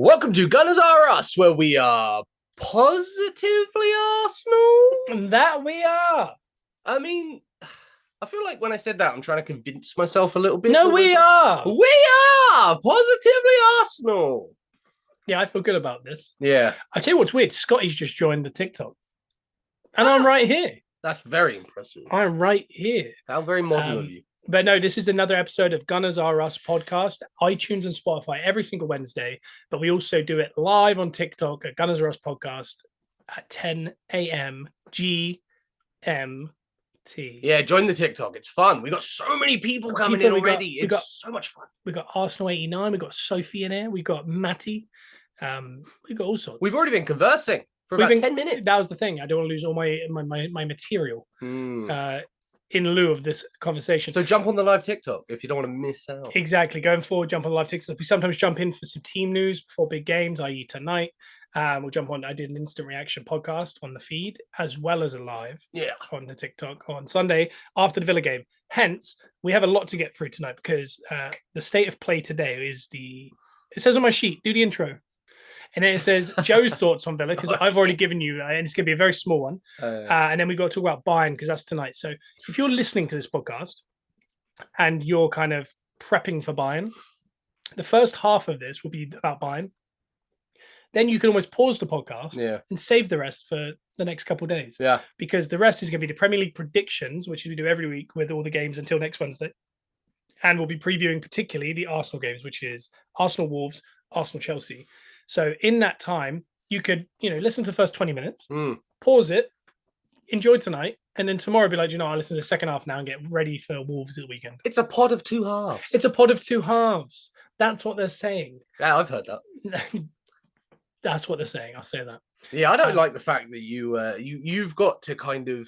Welcome to Gunners Are Us, where we are positively Arsenal. That we are. I mean, I feel like when I said that, I'm trying to convince myself a little bit. No, we are. We are positively Arsenal. Yeah, I feel good about this. Yeah. I tell you what's weird. Scotty's just joined the TikTok. And I'm right here. That's very impressive. I'm right here. How very modern of you. But no, this is another episode of Gunners Are Us podcast, iTunes and Spotify every single Wednesday. But we also do it live on TikTok at Gunners Are Us podcast at 10 a.m. GMT. Yeah, join the TikTok. It's fun. We got so many people coming in already. It's so much fun. We got Arsenal 89. We got Sophie in here. We got Matty. We got all sorts. We've already been conversing for about 10 minutes. That was the thing. I don't want to lose all my material. In lieu of this conversation. So jump on the live TikTok if you don't want to miss out. Exactly. Going forward, jump on the live TikTok. We sometimes jump in for some team news before big games, i.e. tonight. We'll jump on. I did an instant reaction podcast on the feed as well as a live on the TikTok on Sunday after the Villa game. Hence, we have a lot to get through tonight because the state of play today is it says on my sheet, do the intro. And then it says Joe's thoughts on Villa, because I've already given you, and it's going to be a very small one. And then we've got to talk about Bayern, because that's tonight. So if you're listening to this podcast and you're kind of prepping for Bayern, the first half of this will be about Bayern. Then you can almost pause the podcast and save the rest for the next couple of days. Yeah. Because the rest is going to be the Premier League predictions, which we do every week with all the games until next Wednesday. And we'll be previewing particularly the Arsenal games, which is Arsenal Wolves, Arsenal Chelsea. So in that time, you could, listen to the first 20 minutes, pause it, enjoy tonight, and then tomorrow be like, I'll listen to the second half now and get ready for Wolves at the weekend. It's a pod of two halves. It's a pod of two halves. That's what they're saying. Yeah, I've heard that. That's what they're saying. I'll say that. Yeah, I don't like the fact that you've got to kind of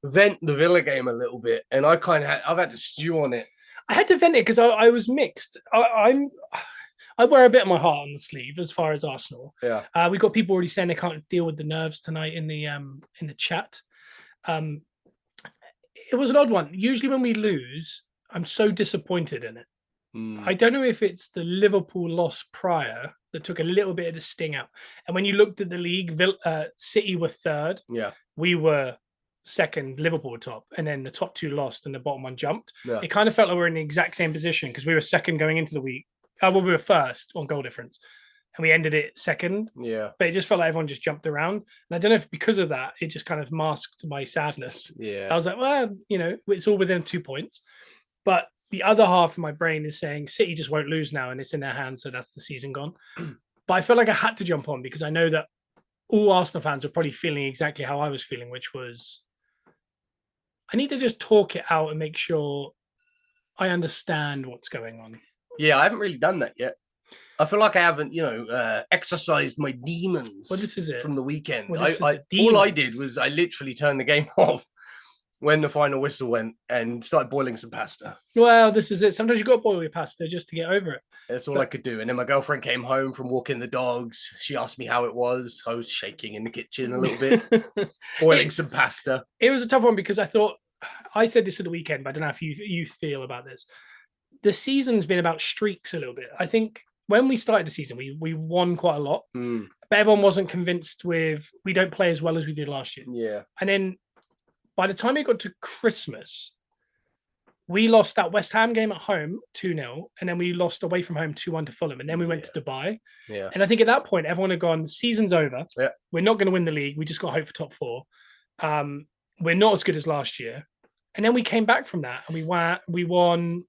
vent the Villa game a little bit, and I've had to stew on it. I had to vent it because I was mixed. I wear a bit of my heart on the sleeve as far as Arsenal. Yeah. We've got people already saying they can't deal with the nerves tonight in the chat. It was an odd one. Usually when we lose, I'm so disappointed in it. I don't know if it's the Liverpool loss prior that took a little bit of the sting out. And when you looked at the league, City were third. Yeah. We were second, Liverpool were top, and then the top two lost and the bottom one jumped. Yeah. It kind of felt like we're in the exact same position because we were second going into the week. We were first on goal difference, and we ended it second. Yeah. But it just felt like everyone just jumped around. And I don't know if because of that, it just kind of masked my sadness. Yeah. I was like, well, it's all within 2 points. But the other half of my brain is saying City just won't lose now, and it's in their hands, so that's the season gone. But I felt like I had to jump on because I know that all Arsenal fans are probably feeling exactly how I was feeling, which was I need to just talk it out and make sure I understand what's going on. Yeah, I haven't really done that yet. I feel like I haven't, exercised my demons. Well, this is it from the weekend. Well, all I did was I literally turned the game off when the final whistle went and started boiling some pasta. Well, this is it. Sometimes you got to boil your pasta just to get over it. That's all I could do. And then my girlfriend came home from walking the dogs. She asked me how it was. I was shaking in the kitchen a little bit, boiling some pasta. It was a tough one because I said this at the weekend, but I don't know if you feel about this. The season's been about streaks a little bit. I think when we started the season, we won quite a lot, but everyone wasn't convinced we don't play as well as we did last year. Yeah. And then by the time it got to Christmas, we lost that West Ham game at home 2-0, and then we lost away from home 2-1 to Fulham, and then we went to Dubai. Yeah. And I think at that point, everyone had gone, season's over. Yeah. We're not going to win the league. We just got to hope for top four. We're not as good as last year. And then we came back from that, and we won.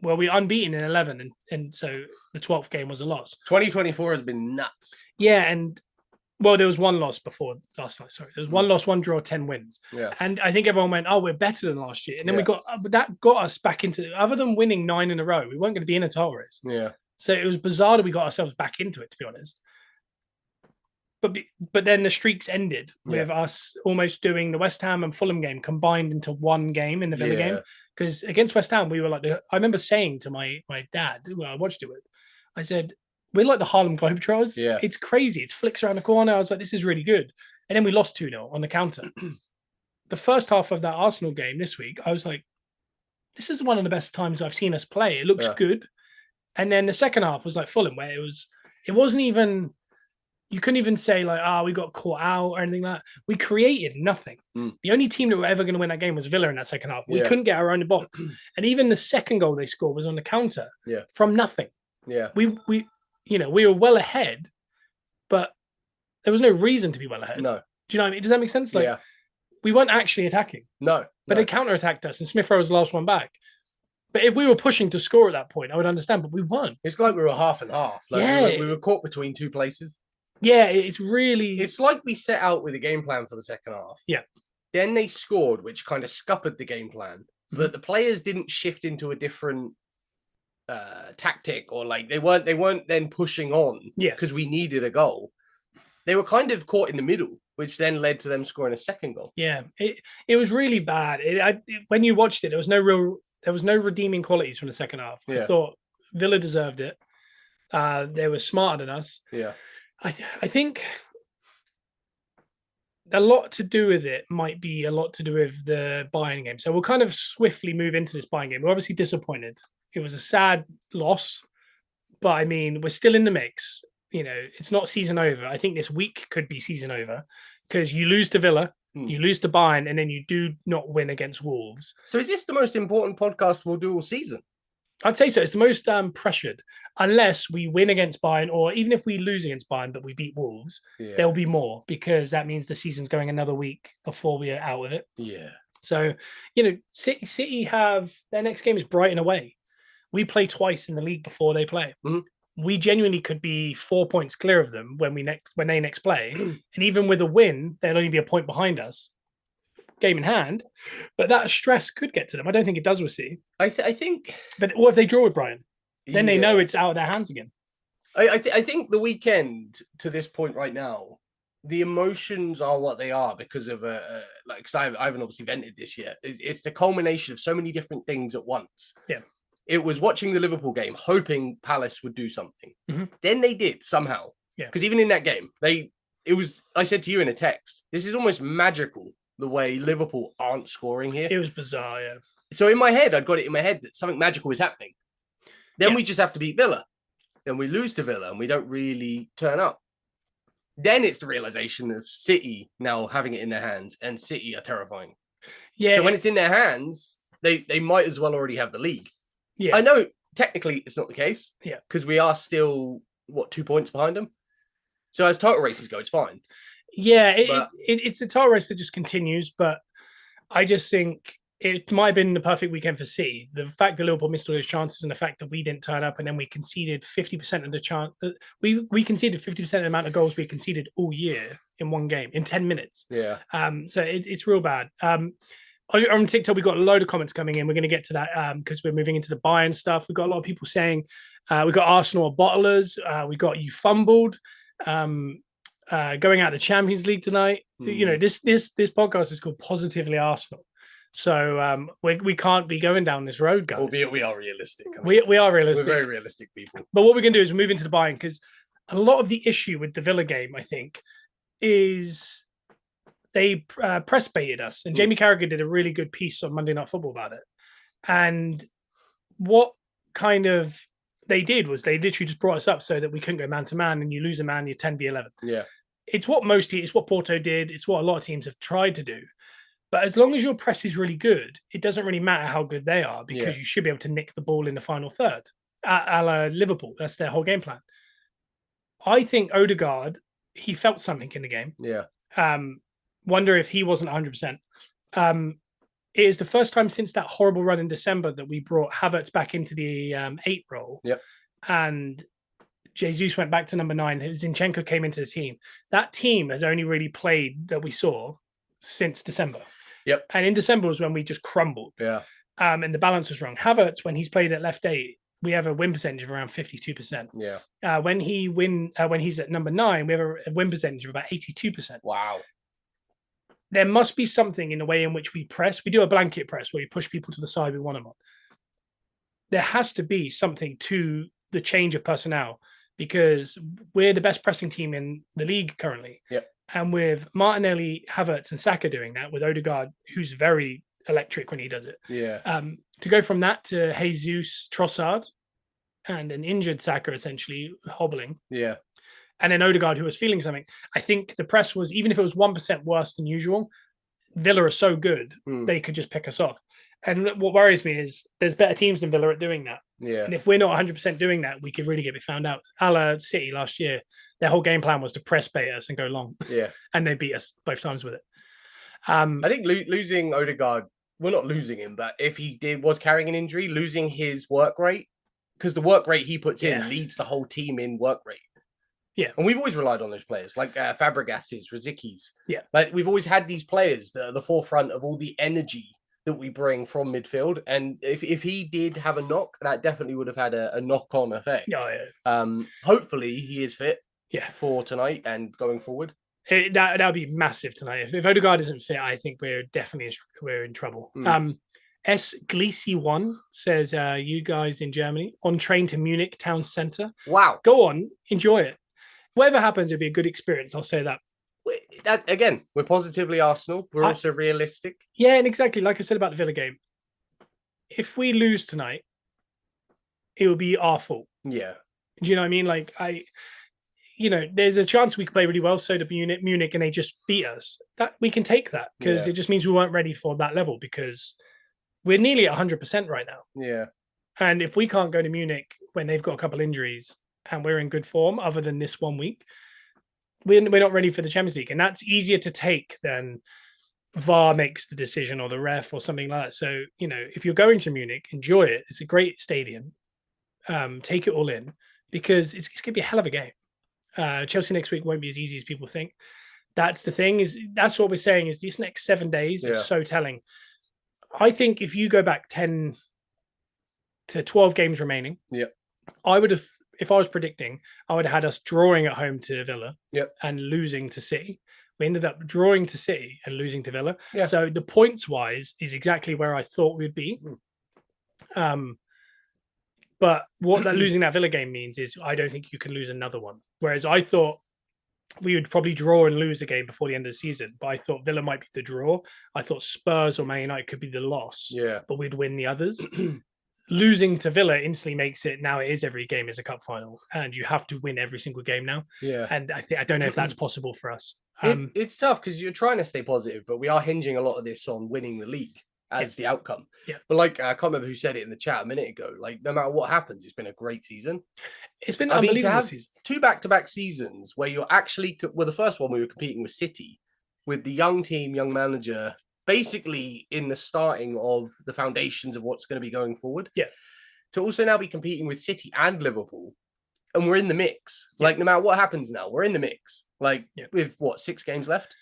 Well, we unbeaten in 11, and so the 12th game was a loss. 2024 has been nuts. Yeah, and there was one loss before last night. Sorry, there was one loss, one draw, 10 wins. Yeah, and I think everyone went, "Oh, we're better than last year." And then that got us back into. Other than winning 9 in a row, we weren't going to be in a title race. Yeah, so it was bizarre that we got ourselves back into it, to be honest. But then the streaks ended with us almost doing the West Ham and Fulham game combined into one game in the Villa game. Because against West Ham, we were like, I remember saying to my dad, who I watched it with, I said, we're like the Harlem Globetrotters. Yeah. It's crazy. It's flicks around the corner. I was like, this is really good. And then we lost 2-0 on the counter. The first half of that Arsenal game this week, I was like, this is one of the best times I've seen us play. It looks good. And then the second half was like Fulham, where it was It wasn't even. You couldn't even say like, we got caught out or anything like that. We created nothing. The only team that were ever going to win that game was Villa in that second half. We couldn't get our own box. And even the second goal they scored was on the counter from nothing. Yeah. We were well ahead, but there was no reason to be well ahead. No. Do you know what I mean? Does that make sense? Like, we weren't actually attacking. No. But they counter-attacked us, and Smith Rowe was the last one back. But if we were pushing to score at that point, I would understand, but we weren't. It's like we were half and half. Like we were caught between two places. Yeah, it's really... It's like we set out with a game plan for the second half. Yeah. Then they scored, which kind of scuppered the game plan. But the players didn't shift into a different tactic, or like they weren't then pushing on because we needed a goal. They were kind of caught in the middle, which then led to them scoring a second goal. Yeah, it was really bad. When you watched it, there was no redeeming qualities from the second half. I thought Villa deserved it. They were smarter than us. Yeah. I think a lot to do with it might be a lot to do with the Bayern game. So we'll kind of swiftly move into this Bayern game. We're obviously disappointed. It was a sad loss, but I mean, we're still in the mix. It's not season over. I think this week could be season over because you lose to Villa, you lose to Bayern, and then you do not win against Wolves. So is this the most important podcast we'll do all season? I'd say so. It's the most pressured, unless we win against Bayern, or even if we lose against Bayern, but we beat Wolves, there'll be more because that means the season's going another week before we are out of it. Yeah. So, City have their next game is Brighton away. We play twice in the league before they play. We genuinely could be 4 points clear of them when they next play, and even with a win, they'll only be a point behind us. Game in hand, but that stress could get to them. I don't think it does with City. I think. But what if they draw with Brighton? Then they know it's out of their hands again. I think the weekend to this point right now, the emotions are what they are because of because I haven't obviously vented this yet. It's the culmination of so many different things at once. Yeah. It was watching the Liverpool game, hoping Palace would do something. Then they did somehow. Yeah. Because even in that game, I said to you in a text, this is almost magical. The way Liverpool aren't scoring here. It was bizarre, yeah. So in my head, I'd got it in my head that something magical is happening. Then we just have to beat Villa. Then we lose to Villa and we don't really turn up. Then it's the realization of City now having it in their hands, and City are terrifying. Yeah. So when it's in their hands, they might as well already have the league. Yeah. I know technically it's not the case. Yeah. Because we are still, 2 points behind them. So as title races go, it's fine. Yeah, it's a title race that just continues, but I just think it might have been the perfect weekend for City. The fact that Liverpool missed all those chances and the fact that we didn't turn up and then we conceded 50% of the chance. We conceded 50% of the amount of goals we conceded all year in one game in 10 minutes. Yeah. So it's real bad. On TikTok, we've got a load of comments coming in. We're going to get to that because we're moving into the Bayern stuff. We've got a lot of people saying we got Arsenal are bottlers. We got you fumbled. Going out of the Champions League tonight. This podcast is called Positively Arsenal, so we can't be going down this road, guys. Albeit we are realistic. We are realistic. We're very realistic people. But what we're going to do is move into the Bayern, because a lot of the issue with the Villa game, I think, is they press baited us, and Jamie Carragher did a really good piece on Monday Night Football about it. And what kind of they did was they literally just brought us up so that we couldn't go man to man, and you lose a man, you're 10v11. Yeah. It's what Porto did. It's what a lot of teams have tried to do. But as long as your press is really good, it doesn't really matter how good they are, because you should be able to nick the ball in the final third, a la Liverpool. That's their whole game plan. I think Odegaard, he felt something in the game. Yeah. Wonder if he wasn't 100%. It is the first time since that horrible run in December that we brought Havertz back into the 8 role. Yep. And Jesus went back to number 9. Zinchenko came into the team. That team has only really played that we saw since December. Yep. And in December was when we just crumbled. Yeah. And the balance was wrong. Havertz, when he's played at left 8, we have a win percentage of around 52%. Yeah. When he's at number 9, we have a win percentage of about 82%. Wow. There must be something in the way in which we press. We do a blanket press where you push people to the side we want them on. There has to be something to the change of personnel, because we're the best pressing team in the league currently. Yep. And with Martinelli, Havertz, and Saka doing that, with Odegaard, who's very electric when he does it. Yeah. To go from that to Jesus Trossard, and an injured Saka essentially hobbling. Yeah. And then Odegaard, who was feeling something. I think the press was, even if it was 1% worse than usual, Villa are so good, they could just pick us off. And what worries me is there's better teams than Villa at doing that. Yeah. And if we're not 100% doing that, we could really get found out. A la City last year, their whole game plan was to press bait us and go long. Yeah. And they beat us both times with it. I think losing Odegaard, well, not losing him, but if he was carrying an injury, losing his work rate, because the work rate he puts in leads the whole team in work rate. Yeah. And we've always relied on those players, like Fabregas's, Rosick's. Yeah. Like we've always had these players that are the forefront of all the energy that we bring from midfield. And if he did have a knock, that definitely would have had a knock-on effect. Yeah. Hopefully he is fit for tonight and going forward. That would be massive tonight. If Odegaard isn't fit, I think we're definitely in trouble. S. Gleesy1 says, you guys in Germany, on train to Munich town centre. Wow. Go on, enjoy it. Whatever happens, it'll be a good experience. I'll say that. Again, we're positively Arsenal. We're also realistic. Yeah, and exactly like I said about the Villa game. If we lose tonight, it will be our fault. Yeah. Do you know what I mean? Like, there's a chance we could play really well, so to Munich, and they just beat us. That we can take that because it just means we weren't ready for that level because we're nearly at 100% right now. Yeah. And if we can't go to Munich when they've got a couple injuries and we're in good form, other than this 1 week, we're not ready for the Champions League. And that's easier to take than VAR makes the decision or the ref or something like that. So, if you're going to Munich, enjoy it. It's a great stadium. Take it all in because it's going to be a hell of a game. Chelsea next week won't be as easy as people think. That's the thing, that's what we're saying is these next 7 days are so telling. I think if you go back 10 to 12 games remaining, I would have, if I was predicting, I would have had us drawing at home to Villa and losing to City. We ended up drawing to City and losing to Villa. Yeah. So the points wise is exactly where I thought we'd be. But what that losing that Villa game means is I don't think you can lose another one. Whereas I thought we would probably draw and lose a game before the end of the season. But I thought Villa might be the draw. I thought Spurs or Man United could be the loss. Yeah. But we'd win the others. Losing to Villa instantly makes it now it is every game is a cup final. And you have to win every single game now. Yeah. And I don't know if that's possible for us. It's tough because you're trying to stay positive, but we are hinging a lot of this on winning the league as the outcome. Yeah. But like, I can't remember who said it in the chat a minute ago. Like, no matter what happens, it's been a great season. It's been unbelievable to have season. 2 back-to-back seasons where you're actually, well, the first one we were competing with City, with the young team, young manager, basically in the starting of the foundations of what's going to be going forward. Yeah. To also now be competing with City and Liverpool, and we're in the mix. Yeah. Like, no matter what happens now, we're in the mix. Like, with what, 6 games left?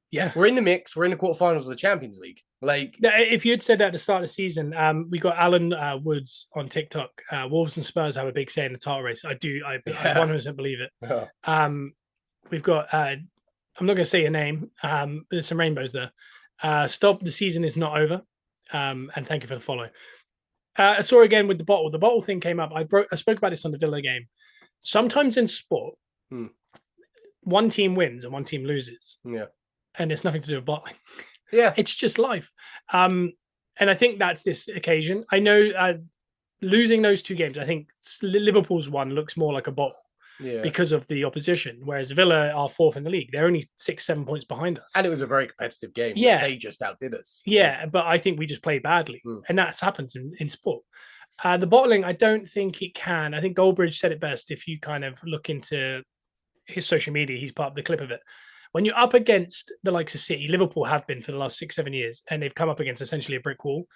Yeah. We're in the mix. We're in the quarterfinals of the Champions League. Like, if you had said that at the start of the season, we got Alan Woods on TikTok. Wolves and Spurs have a big say in the title race. I 100% believe it. Yeah. We've got, I'm not going to say your name. There's some rainbows there. Stop. The season is not over. And thank you for the follow. I saw again with the bottle. The bottle thing came up. I spoke about this on the Villa game. Sometimes in sport, one team wins and one team loses. Yeah. And it's nothing to do with bottling. Yeah. It's just life. And I think that's this occasion. I know losing those 2 games, I think Liverpool's one looks more like a bottle because of the opposition, whereas Villa are 4th in the league. They're only 6-7 points behind us. And it was a very competitive game. Yeah. They just outdid us. Yeah, but I think we just played badly. And that's happens in sport. The bottling, I don't think it can. I think Goldbridge said it best. If you kind of look into his social media, he's part of the clip of it. When you're up against the likes of City, Liverpool have been for the last 6-7 years, and they've come up against essentially a brick wall.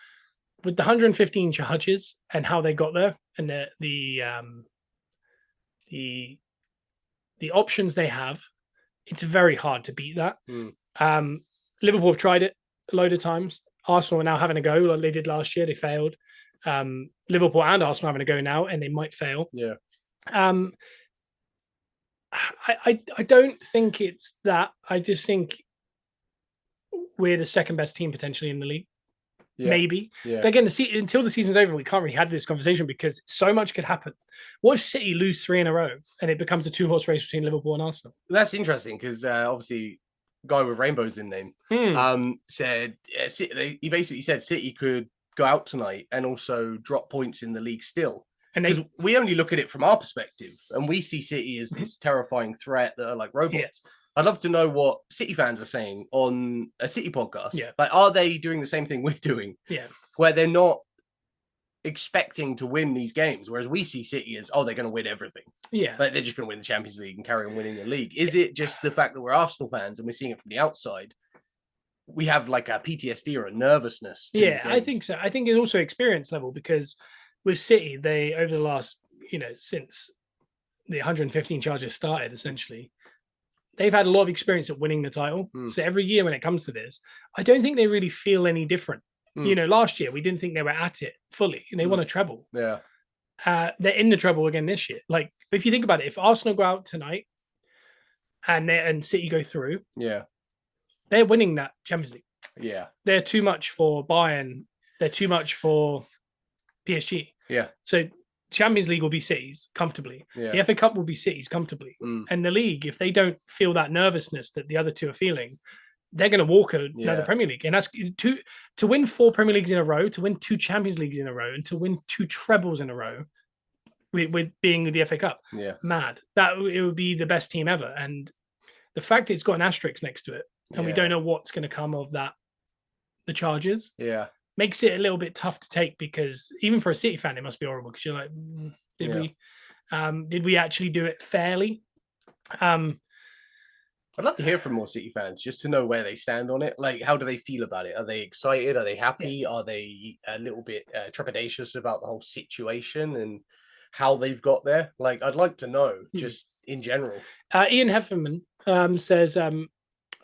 With the 115 charges and how they got there, and the options they have, it's very hard to beat that. Liverpool have tried it a load of times. Arsenal are now having a go like they did last year. They failed. Liverpool and Arsenal are having a go now, and they might fail. Yeah. I don't think it's that. I just think we're the second best team potentially in the league. Yeah. Maybe. Yeah. But again, until the season's over, we can't really have this conversation because so much could happen. What if City lose 3 in a row and it becomes a 2-horse race between Liverpool and Arsenal? That's interesting because obviously, guy with rainbows in name said he basically said City could go out tonight and also drop points in the league still. And because we only look at it from our perspective, and we see City as this terrifying threat that are like robots. I'd love to know what City fans are saying on a City podcast. Yeah. Like, are they doing the same thing we're doing? Yeah. Where they're not expecting to win these games, whereas we see City as, oh, they're going to win everything. Yeah. Like, they're just going to win the Champions League and carry on winning the league. Is it just the fact that we're Arsenal fans and we're seeing it from the outside? We have like a PTSD or a nervousness. Yeah, I think so. I think it's also experience level, because with City, they, over the last, since the 115 charges started, essentially, they've had a lot of experience at winning the title. So every year when it comes to this, I don't think they really feel any different. Last year, we didn't think they were at it fully, and they won a treble. Yeah. They're in the treble again this year. Like, if you think about it, if Arsenal go out tonight and City go through, they're winning that Champions League. Yeah. They're too much for Bayern. They're too much for PSG. Yeah. So Champions League will be City's comfortably. Yeah. The FA Cup will be City's comfortably. And the league, if they don't feel that nervousness that the other two are feeling, they're going to walk another Premier League. And that's to win 4 Premier Leagues in a row, to win 2 Champions Leagues in a row, and to win 2 trebles in a row with being the FA Cup. Yeah. Mad. That it would be the best team ever. And the fact that it's got an asterisk next to it, and we don't know what's going to come of that, the charges, makes it a little bit tough to take, because even for a City fan, it must be horrible, because you're like, did we actually do it fairly? I'd love to hear from more City fans, just to know where they stand on it. Like, how do they feel about it? Are they excited? Are they happy? Are they a little bit trepidatious about the whole situation and how they've got there? Like, I'd like to know, just in general. Ian Hefferman says,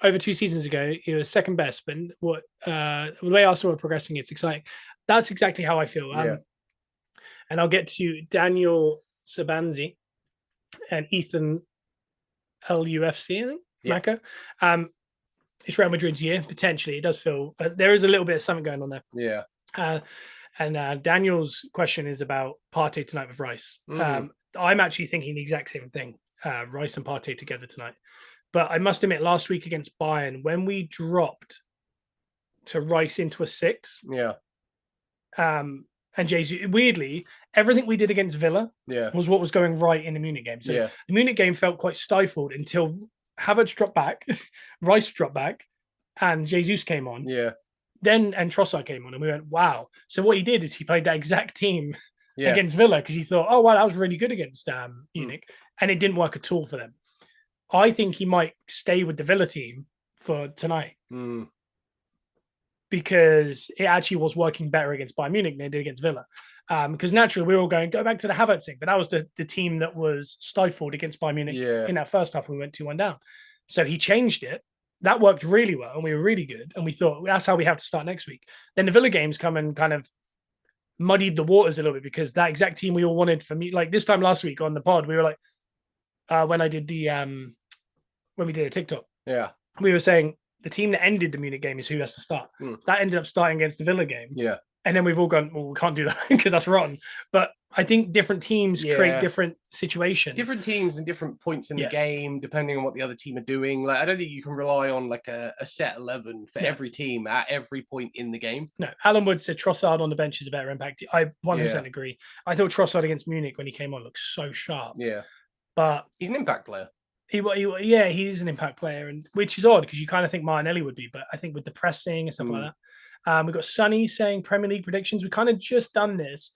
over 2 seasons ago, he was second best, but the way Arsenal are progressing, it's exciting. That's exactly how I feel. And I'll get to Daniel Sabanzi and Ethan LUFC, I think, Mako. It's Real Madrid's year, potentially. It does feel, but there is a little bit of something going on there. Yeah. And Daniel's question is about Partey tonight with Rice. I'm actually thinking the exact same thing, Rice and Partey together tonight. But I must admit, last week against Bayern, when we dropped to Rice into a 6, and Jesus, weirdly, everything we did against Villa was what was going right in the Munich game. So the Munich game felt quite stifled until Havertz dropped back, Rice dropped back, and Jesus came on. Then and Trossard came on, and we went, wow. So what he did is he played that exact team against Villa, because he thought, oh wow, that was really good against Munich, and it didn't work at all for them. I think he might stay with the Villa team for tonight, because it actually was working better against Bayern Munich than it did against Villa. Because naturally we were all going, go back to the Havertz thing, but that was the team that was stifled against Bayern Munich in that first half when we went 2-1 down. So he changed it. That worked really well, and we were really good. And we thought, that's how we have to start next week. Then the Villa games come and kind of muddied the waters a little bit, because that exact team we all wanted for me, like this time last week on the pod, we were like, when I did the when we did a TikTok, we were saying the team that ended the Munich game is who has to start. That ended up starting against the Villa game. And then we've all gone, well, we can't do that because that's rotten. But I think different teams create different situations. Different teams and different points in the game, depending on what the other team are doing. Like, I don't think you can rely on like a set 11 for every team at every point in the game. No, Alan Wood said Trossard on the bench is a better impact. I 100% agree. I thought Trossard against Munich when he came on looked so sharp. But he's an impact player. He's an impact player, and which is odd because you kind of think Martinelli would be, but I think with the pressing and stuff like that. We've got Sonny saying Premier League predictions. We kind of just done this.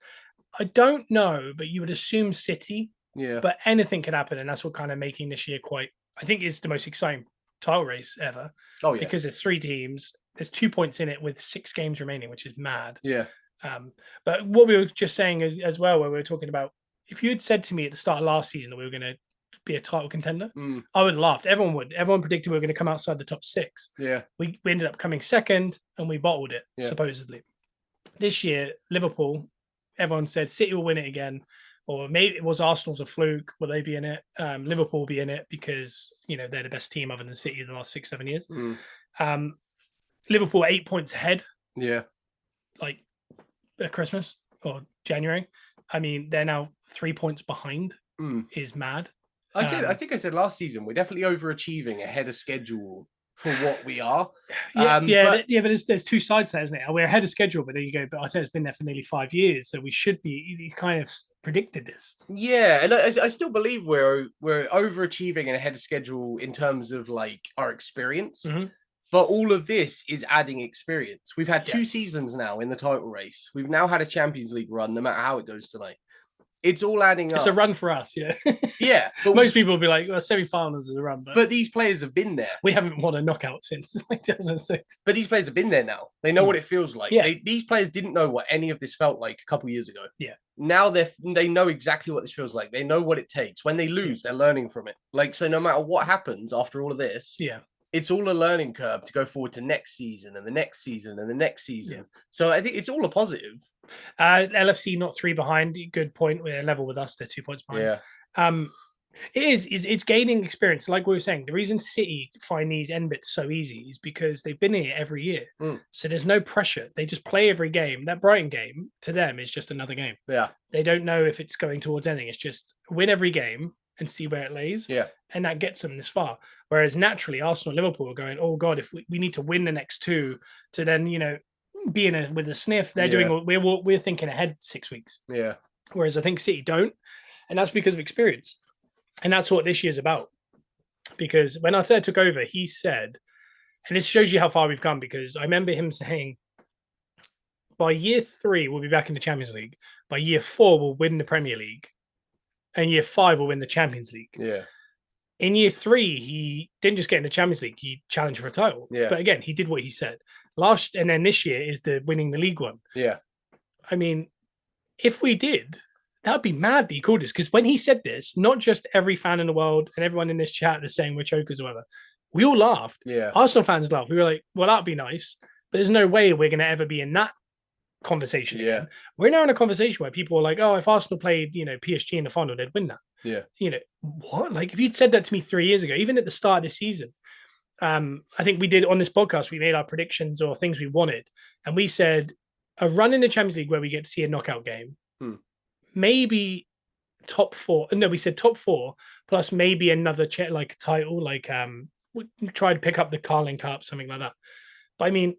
I don't know, but you would assume City. But anything could happen, and that's what kind of making this year quite. I think it's the most exciting title race ever. Oh yeah, because there's 3 teams. There's 2 points in it with 6 games remaining, which is mad. But what we were just saying as well, where we were talking about, if you had said to me at the start of last season that we were going to be a title contender, I would have laughed. Everyone would. Everyone predicted we were going to come outside the top 6. We ended up coming second, and we bottled it, supposedly. This year, Liverpool, everyone said City will win it again, or maybe it was Arsenal's a fluke. Will they be in it? Liverpool will be in it because, they're the best team other than City in the last 6-7 years. Liverpool 8 points ahead. Like at Christmas or January. I mean, they're now 3 points behind. Is mad. I think I said last season we're definitely overachieving ahead of schedule for what we are. But there's 2 sides to that, isn't it? We're ahead of schedule, but there you go. But I say it's been there for nearly 5 years, so we should be kind of predicted this. Yeah, and I still believe we're overachieving and ahead of schedule in terms of like our experience. But all of this is adding experience. We've had 2 seasons now in the title race. We've now had a Champions League run, no matter how it goes tonight. It's all adding up. It's a run for us, yeah. Yeah. But most people will be like, well, semi-finals is a run. But these players have been there. We haven't won a knockout since 2006. But these players have been there now. They know what it feels like. Yeah. These players didn't know what any of this felt like a couple of years ago. Yeah. Now they know exactly what this feels like. They know what it takes. When they lose, they're learning from it. Like, so no matter what happens after all of this, it's all a learning curve to go forward to next season and the next season and the next season. Yeah. So I think it's all a positive. LFC not 3 behind. Good point. We're level with us. They're 2 points behind. Yeah. It's gaining experience. Like we were saying, the reason City find these end bits so easy is because they've been here every year. So there's no pressure. They just play every game. That Brighton game to them is just another game. Yeah. They don't know if it's going towards anything. It's just win every game and see where it lays. Yeah. And that gets them this far. Whereas naturally, Arsenal, Liverpool are going, oh God, if we need to win the next 2 to then, be with a sniff. They're doing. We're thinking ahead 6 weeks. Yeah. Whereas I think City don't, and that's because of experience, and that's what this year's about. Because when Arteta took over, he said, and this shows you how far we've come. Because I remember him saying, by year 3 we'll be back in the Champions League. By year 4 we'll win the Premier League, and year 5 we'll win the Champions League. Yeah. In year 3, he didn't just get in the Champions League; he challenged for a title. Yeah. But again, he did what he said. And then this year is the winning the league one. Yeah. I mean, if we did, that would be mad that he called this. Because when he said this, not just every fan in the world and everyone in this chat is saying we're chokers or whatever. We all laughed. Yeah. Arsenal fans laughed. We were like, well, that'd be nice. But there's no way we're going to ever be in that conversation again. We're now in a conversation where people are like, oh, if Arsenal played, PSG in the final, they'd win that. Yeah. What? Like, if you'd said that to me 3 years ago, even at the start of the season, I think we did on this podcast, we made our predictions or things we wanted. And we said a run in the Champions League where we get to see a knockout game, maybe top 4. No, we said top 4 plus maybe another like a title, like we try to pick up the Carling Cup, something like that. But I mean,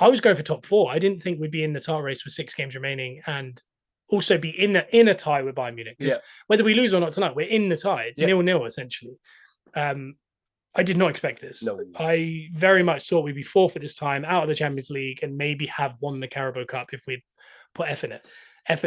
I was going for top 4. I didn't think we'd be in the title race with 6 games remaining and also be in a tie with Bayern Munich. Because whether we lose or not tonight, we're in the tie. It's 0-0 essentially. I did not expect this. No. I very much thought we'd be 4th at this time, out of the Champions League, and maybe have won the Carabao Cup if we'd put effort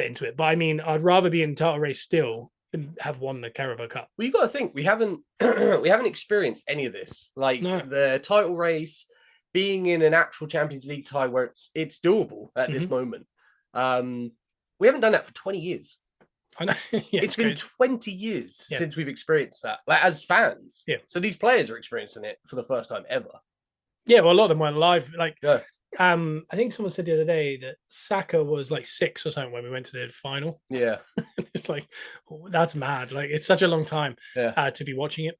into it. But I mean, I'd rather be in the title race still than have won the Carabao Cup. Well, you got to think we haven't experienced any of this. Like the title race, being in an actual Champions League tie where it's doable at this moment. We haven't done that for 20 years. I know. It's been 20 years since we've experienced that, like as fans. Yeah. So these players are experiencing it for the first time ever. Yeah, well, a lot of them were live. Like, I think someone said the other day that Saka was like 6 or something when we went to the final. Yeah. It's like, that's mad. Like, it's such a long time to be watching it.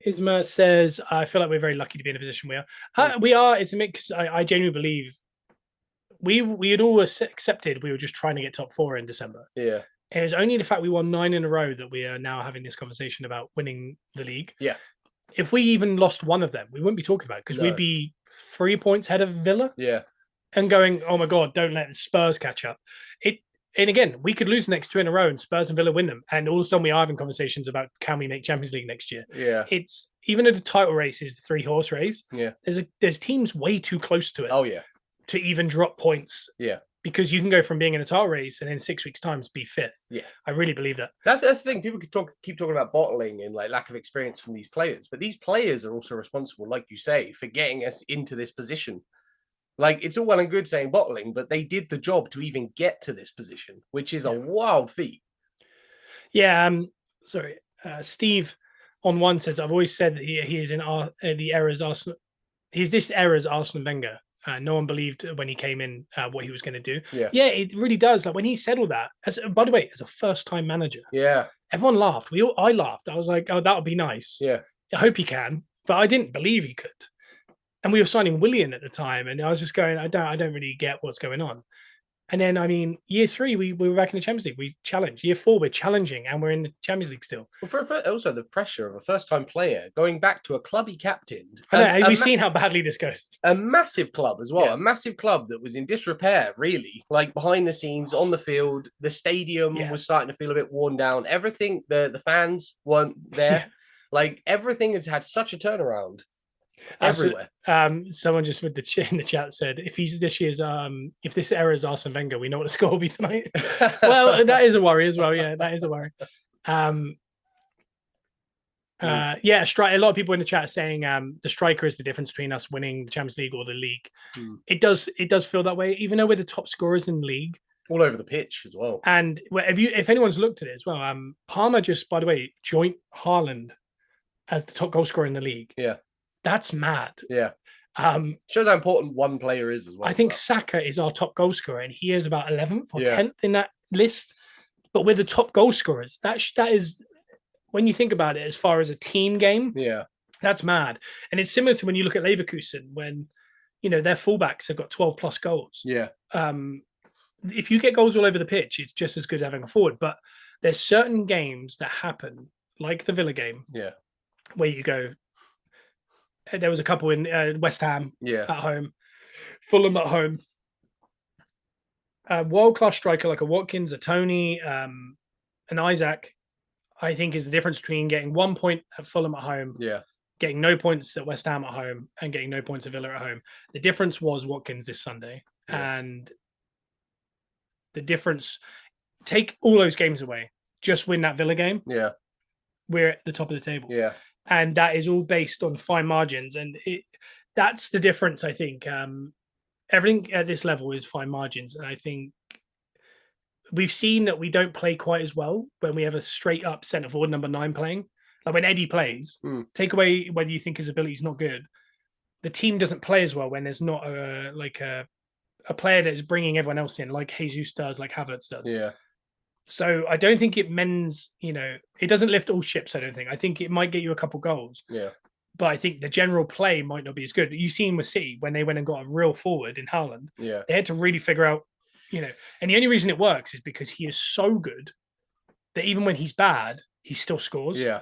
Isma says, I feel like we're very lucky to be in a position we are. We are. It's a mix. I genuinely believe we had always accepted we were just trying to get top 4 in December. Yeah. And it was only the fact we won 9 in a row that we are now having this conversation about winning the league. Yeah. If we even lost one of them, we wouldn't be talking about it because we'd be 3 points ahead of Villa. Yeah. And going, oh my God, don't let Spurs catch up. And again, we could lose the next 2 in a row and Spurs and Villa win them. And all of a sudden we are having conversations about can we make Champions League next year? Yeah. It's even though the title race is the 3-horse race. Yeah. There's teams way too close to it. Oh yeah. To even drop points. Yeah. Because you can go from being in a title race and in 6 weeks' time be 5th. Yeah. I really believe that. That's the thing. People could keep talking about bottling and like lack of experience from these players, but these players are also responsible, like you say, for getting us into this position. Like, it's all well and good saying bottling, but they did the job to even get to this position, which is a wild feat. Yeah. Steve on one says, I've always said that he is in the errors Arsenal. He's this era's Arsene Wenger. No one believed when he came in what he was going to do. Yeah. Yeah, it really does. Like when he said all that, by the way, as a first-time manager. Yeah. Everyone laughed. I laughed. I was like, oh, that would be nice. Yeah. I hope he can. But I didn't believe he could. And we were signing Willian at the time. And I was just going, I don't really get what's going on. And then, I mean, year 3, we were back in the Champions League. We challenged. Year 4, we're challenging, and we're in the Champions League still. Well, for also the pressure of a first-time player going back to a club he captained. I know, we've seen how badly this goes. A massive club as well. Yeah. A massive club that was in disrepair, really. Like, behind the scenes, on the field, the stadium was starting to feel a bit worn down. Everything, the fans weren't there. Like, everything has had such a turnaround. Everywhere. Someone just in the chat said, if he's this year's if this era is Arsene Wenger, we know what the score will be tonight. Well, that is a worry as well. Yeah, that is a worry. Yeah, a lot of people in the chat are saying the striker is the difference between us winning the Champions League or the league. It does feel that way, even though we're the top scorers in the league. All over the pitch as well. And if anyone's looked at it as well, Palmer just, by the way, joined Haaland as the top goal scorer in the league. Yeah. That's mad. Yeah. Shows how important one player is as well. I think Saka is our top goal scorer, and he is about 11th or 10th in that list. But we're the top goal scorers. That is, when you think about it, as far as a team game, that's mad. And it's similar to when you look at Leverkusen, when their fullbacks have got 12 plus goals. Yeah. If you get goals all over the pitch, it's just as good as having a forward. But there's certain games that happen, like the Villa game, where you go. There was a couple in West Ham at home, Fulham at home. A world-class striker like a Watkins, a Tony, an Isaac, I think is the difference between getting 1 point at Fulham at home, getting no points at West Ham at home, and getting no points at Villa at home. The difference was Watkins this Sunday. And the difference, take all those games away, just win that Villa game. Yeah. We're at the top of the table. Yeah. And that is all based on fine margins. And that's the difference, I think. Everything at this level is fine margins. And I think we've seen that we don't play quite as well when we have a straight up centre forward number 9 playing. Like when Eddie plays, take away whether you think his ability is not good. The team doesn't play as well when there's not a player that is bringing everyone else in, like Jesus does, like Havertz does. Yeah. So I don't think it mends, it doesn't lift all ships, I don't think. I think it might get you a couple goals. Yeah. But I think the general play might not be as good. You've seen with City when they went and got a real forward in Haaland. Yeah. They had to really figure out, and the only reason it works is because he is so good that even when he's bad, he still scores. Yeah.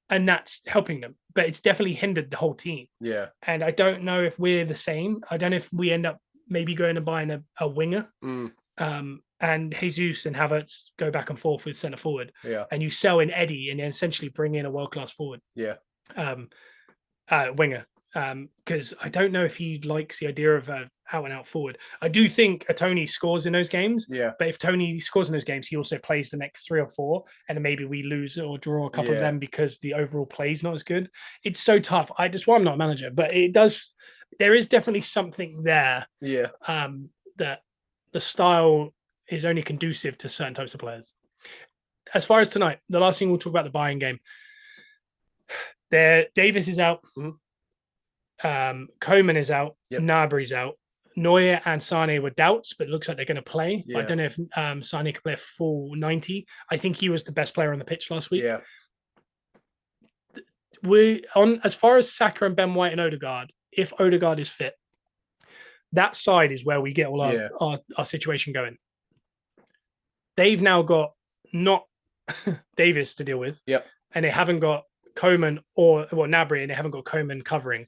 And that's helping them. But it's definitely hindered the whole team. Yeah. And I don't know if we're the same. I don't know if we end up maybe going and buying a winger. And Jesus and Havertz go back and forth with centre forward. Yeah. And you sell in Eddie and then essentially bring in a world-class forward. Yeah. Winger. Because I don't know if he likes the idea of out-and-out forward. I do think a Tony scores in those games. Yeah. But if Tony scores in those games, he also plays the next 3 or 4. And then maybe we lose or draw a couple of them because the overall play is not as good. It's so tough. That's why I'm not a manager. But there is definitely something there. Yeah. That the style is only conducive to certain types of players. As far as tonight, the last thing we'll talk about the Bayern game. Davis is out. Koeman is out. Yep. Gnabry's out. Neuer and Sane were doubts, but it looks like they're going to play. Yeah. I don't know if Sane can play a full 90. I think he was the best player on the pitch last week. Yeah. As far as Saka and Ben White and Odegaard, if Odegaard is fit, that side is where we get all our situation going. They've now got not Davis to deal with. Yep. And they haven't got Koeman Gnabry, and they haven't got Koeman covering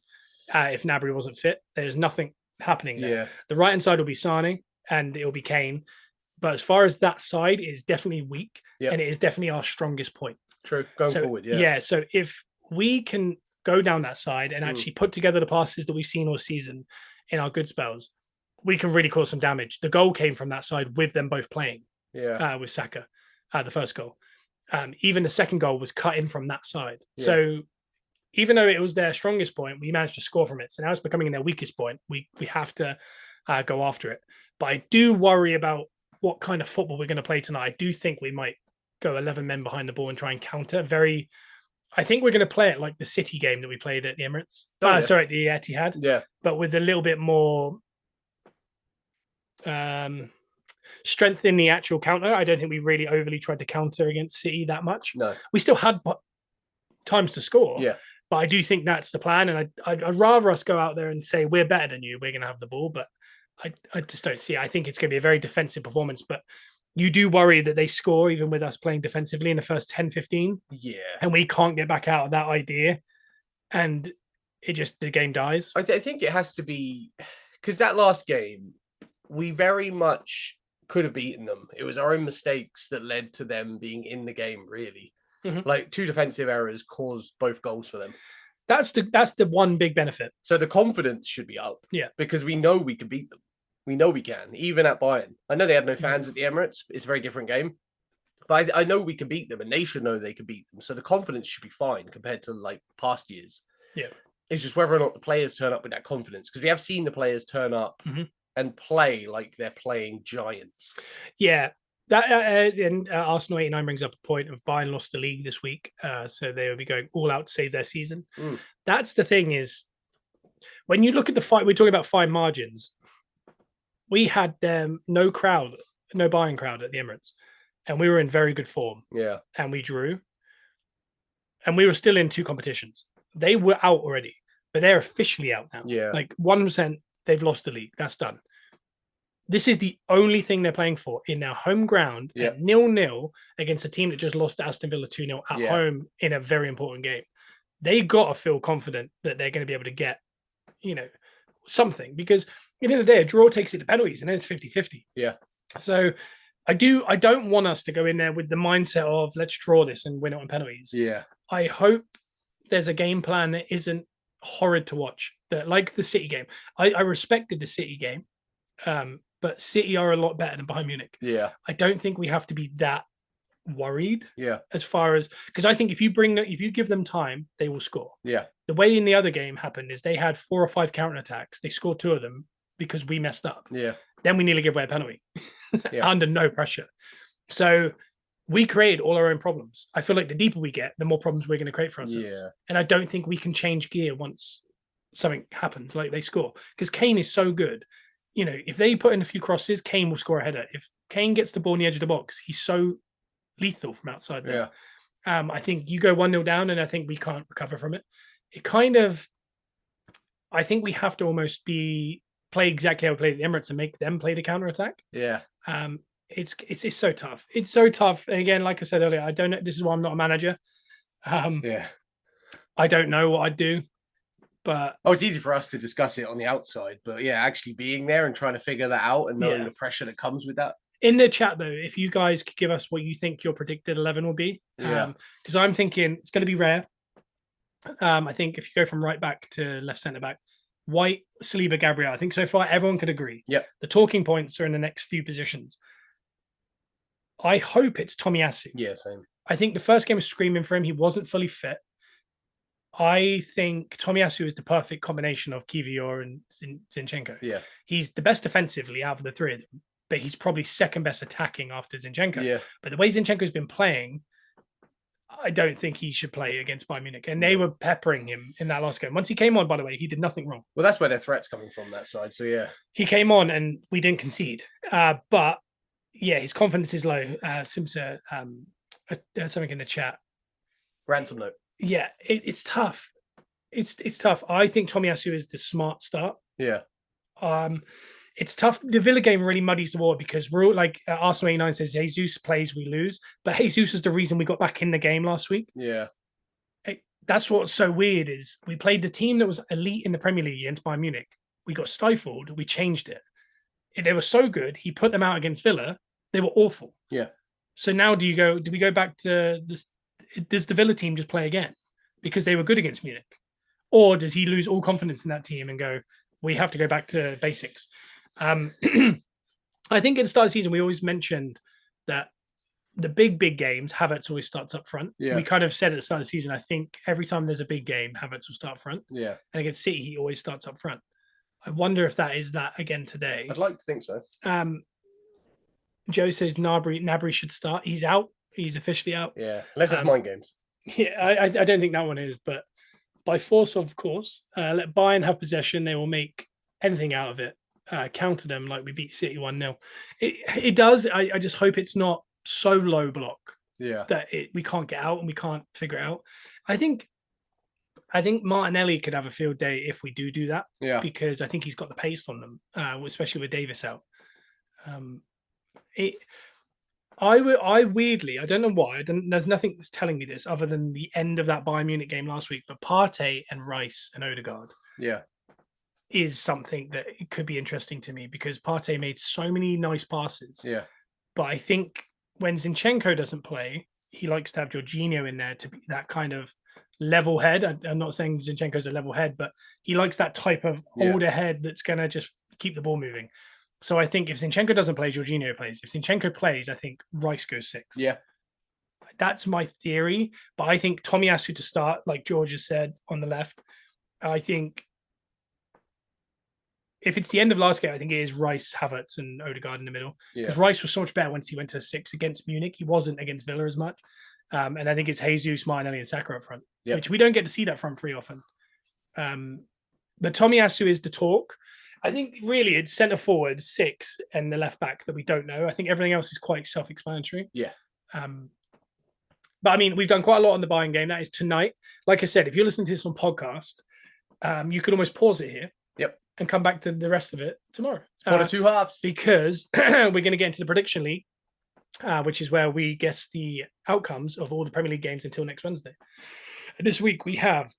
if Gnabry wasn't fit. There's nothing happening there. Yeah. The right hand side will be Sane and it'll be Kane. But as far as that side, it is definitely weak. Yep. And it is definitely our strongest point. True. Going forward, Yeah. So if we can go down that side and actually put together the passes that we've seen all season in our good spells, we can really cause some damage. The goal came from that side with them both playing. Yeah. With Saka, the first goal. Even the second goal was cut in from that side. Yeah. So even though it was their strongest point, we managed to score from it. So now it's becoming their weakest point. We have to go after it. But I do worry about what kind of football we're going to play tonight. I do think we might go 11 men behind the ball and try and counter. I think we're going to play it like the City game that we played at the Emirates. Sorry, the Etihad. Yeah. But with a little bit more strength in the actual counter. I don't think we really overly tried to counter against City that much. No. We still had times to score. Yeah. But I do think that's the plan. And I'd rather us go out there and say, we're better than you. We're going to have the ball. But I just don't see it. I think it's going to be a very defensive performance, but you do worry that they score even with us playing defensively in the first 10, 15. Yeah. And we can't get back out of that idea. And the game dies. I think it has to be, because that last game, we very much could have beaten them. It was our own mistakes that led to them being in the game, really. Like 2 defensive errors caused both goals for them. That's the one big benefit. So the confidence should be up. Yeah. Because we know we can beat them. We know we can, even at Bayern. I know they have no fans at the Emirates. It's a very different game. But I know we can beat them, and they should know they can beat them. So the confidence should be fine compared to like past years. Yeah. It's just whether or not the players turn up with that confidence. Because we have seen the players turn up and play like they're playing giants. Yeah. That and Arsenal 89 brings up a point of Bayern lost the league this week. So they will be going all out to save their season. That's the thing is, when you look at the fight, we're talking about fine margins. We had no crowd, no Bayern crowd at the Emirates. And we were in very good form. Yeah. And we drew. And we were still in 2 competitions. They were out already, but they're officially out now. Yeah. Like 1%, they've lost the league. That's done. This is the only thing they're playing for in their home ground at 0-0 against a team that just lost to Aston Villa 2-0 at home in a very important game. They got to feel confident that they're going to be able to get, something, because at the end of the day, a draw takes it to penalties and then it's 50-50. Yeah. So I don't want us to go in there with the mindset of let's draw this and win it on penalties. Yeah. I hope there's a game plan that isn't horrid to watch. That, like the City game. I respected the City game. But City are a lot better than Bayern Munich. Yeah. I don't think we have to be that worried. Yeah. As far as, because I think if you give them time, they will score. Yeah. The way in the other game happened is they had 4 or 5 counterattacks. They scored 2 of them because we messed up. Yeah. Then we nearly give away a penalty under no pressure. So we created all our own problems. I feel like the deeper we get, the more problems we're going to create for ourselves. Yeah. And I don't think we can change gear once something happens, like they score. Because Kane is so good. If they put in a few crosses, Kane will score a header. If Kane gets the ball on the edge of the box, he's so lethal from outside there. Yeah. I think you go 1-0 down, and I think we can't recover from it. I think we have to almost play exactly how we played at the Emirates and make them play the counter attack. Yeah. It's so tough. It's so tough. And again, like I said earlier, I don't know. This is why I'm not a manager. I don't know what I'd do. But it's easy for us to discuss it on the outside, but actually being there and trying to figure that out and knowing the pressure that comes with that. In the chat, though, if you guys could give us what you think your predicted 11 will be, because I'm thinking it's going to be rare. I think if you go from right back to left centre back, White, Saliba, Gabriel, I think so far everyone could agree. Yeah, the talking points are in the next few positions. I hope it's Tomiyasu. Yeah, same. I think the first game was screaming for him. He wasn't fully fit. I think Tomiyasu is the perfect combination of Kiwior and Zinchenko. Yeah. He's the best defensively out of the 3 of them, but he's probably second best attacking after Zinchenko. Yeah. But the way Zinchenko's been playing, I don't think he should play against Bayern Munich. And they were peppering him in that last game. Once he came on, by the way, he did nothing wrong. Well, that's where their threat's coming from, that side. So, yeah. He came on and we didn't concede. But, his confidence is low. Simsa, something in the chat. Ransom note. Yeah, it's tough. It's tough. I think Tomiyasu is the smart start. Yeah. It's tough. The Villa game really muddies the water because we're all like Arsenal 89 says Jesus plays, we lose. But Jesus is the reason we got back in the game last week. Yeah. That's what's so weird is we played the team that was elite in the Premier League against Bayern Munich. We got stifled. We changed it. They were so good. He put them out against Villa. They were awful. Yeah. So now do we go back to this? Does the Villa team just play again because they were good against Munich? Or does he lose all confidence in that team and go, we have to go back to basics? I think at the start of the season, we always mentioned that the big games, Havertz always starts up front. Yeah. We kind of said at the start of the season, I think every time there's a big game, Havertz will start front. Yeah. And against City, he always starts up front. I wonder if that is that again today. I'd like to think so. Joe says Gnabry should start. He's out. He's officially out. Yeah, unless it's mind games. Yeah, I don't think that one is, but by force, of course, let Bayern have possession. They will make anything out of it. Counter them like we beat City 1-0. It does. I just hope it's not so low block that we can't get out and we can't figure it out. I think I think Martinelli could have a field day if we do that. Yeah. Because I think he's got the pace on them, especially with Davis out. I weirdly, I don't know why. There's nothing that's telling me this other than the end of that Bayern Munich game last week. But Partey and Rice and Odegaard, is something that it could be interesting to me because Partey made so many nice passes. Yeah, but I think when Zinchenko doesn't play, he likes to have Jorginho in there to be that kind of level head. I'm not saying Zinchenko's a level head, but he likes that type of older head that's going to just keep the ball moving. So I think if Zinchenko doesn't play, Jorginho plays. If Zinchenko plays, I think Rice goes 6. Yeah. That's my theory. But I think Tomiyasu to start, like George has said, on the left. I think if it's the end of last game, I think it is Rice, Havertz, and Odegaard in the middle. Because Rice was so much better once he went to 6 against Munich. He wasn't against Villa as much. And I think it's Jesus, Martinelli, and Saka up front, which we don't get to see that front 3 often. But Tomiyasu is the talk. I think really it's centre forward, 6, and the left back that we don't know. I think everything else is quite self-explanatory. Yeah. But I mean, we've done quite a lot on the Bayern game. That is tonight. Like I said, if you're listening to this on podcast, you could almost pause it here. Yep. And come back to the rest of it tomorrow. One of 2 halves. Because we're going to get into the prediction league, which is where we guess the outcomes of all the Premier League games until next Wednesday. And this week we have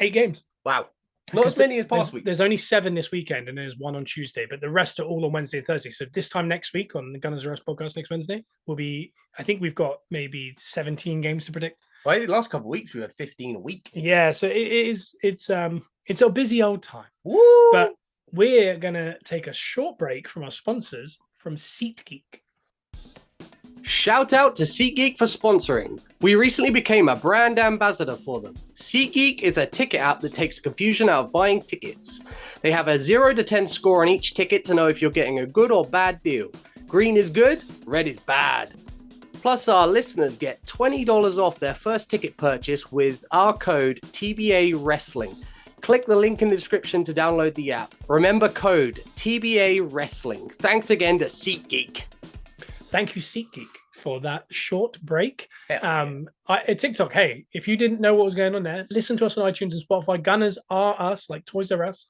8 games. Wow. Not as many as past week. There's only 7 this weekend, and there's 1 on Tuesday, but the rest are all on Wednesday and Thursday. So this time next week on the Gunners Rest podcast next Wednesday will be, I think we've got maybe 17 games to predict. Well, the last couple of weeks we had 15 a week. Yeah, so it's a busy old time. Woo! But we're gonna take a short break from our sponsors from SeatGeek. Shout out to SeatGeek for sponsoring. We recently became a brand ambassador for them. SeatGeek is a ticket app that takes the confusion out of buying tickets. They have a 0 to 10 score on each ticket to know if you're getting a good or bad deal. Green is good, red is bad. Plus, our listeners get $20 off their first ticket purchase with our code TBAWRESTLING. Click the link in the description to download the app. Remember code TBAWRESTLING. Thanks again to SeatGeek. Thank you, SeatGeek, for that short break. At TikTok, hey, if you didn't know what was going on there, listen to us on iTunes and Spotify. Gunners are us, like Toys R Us,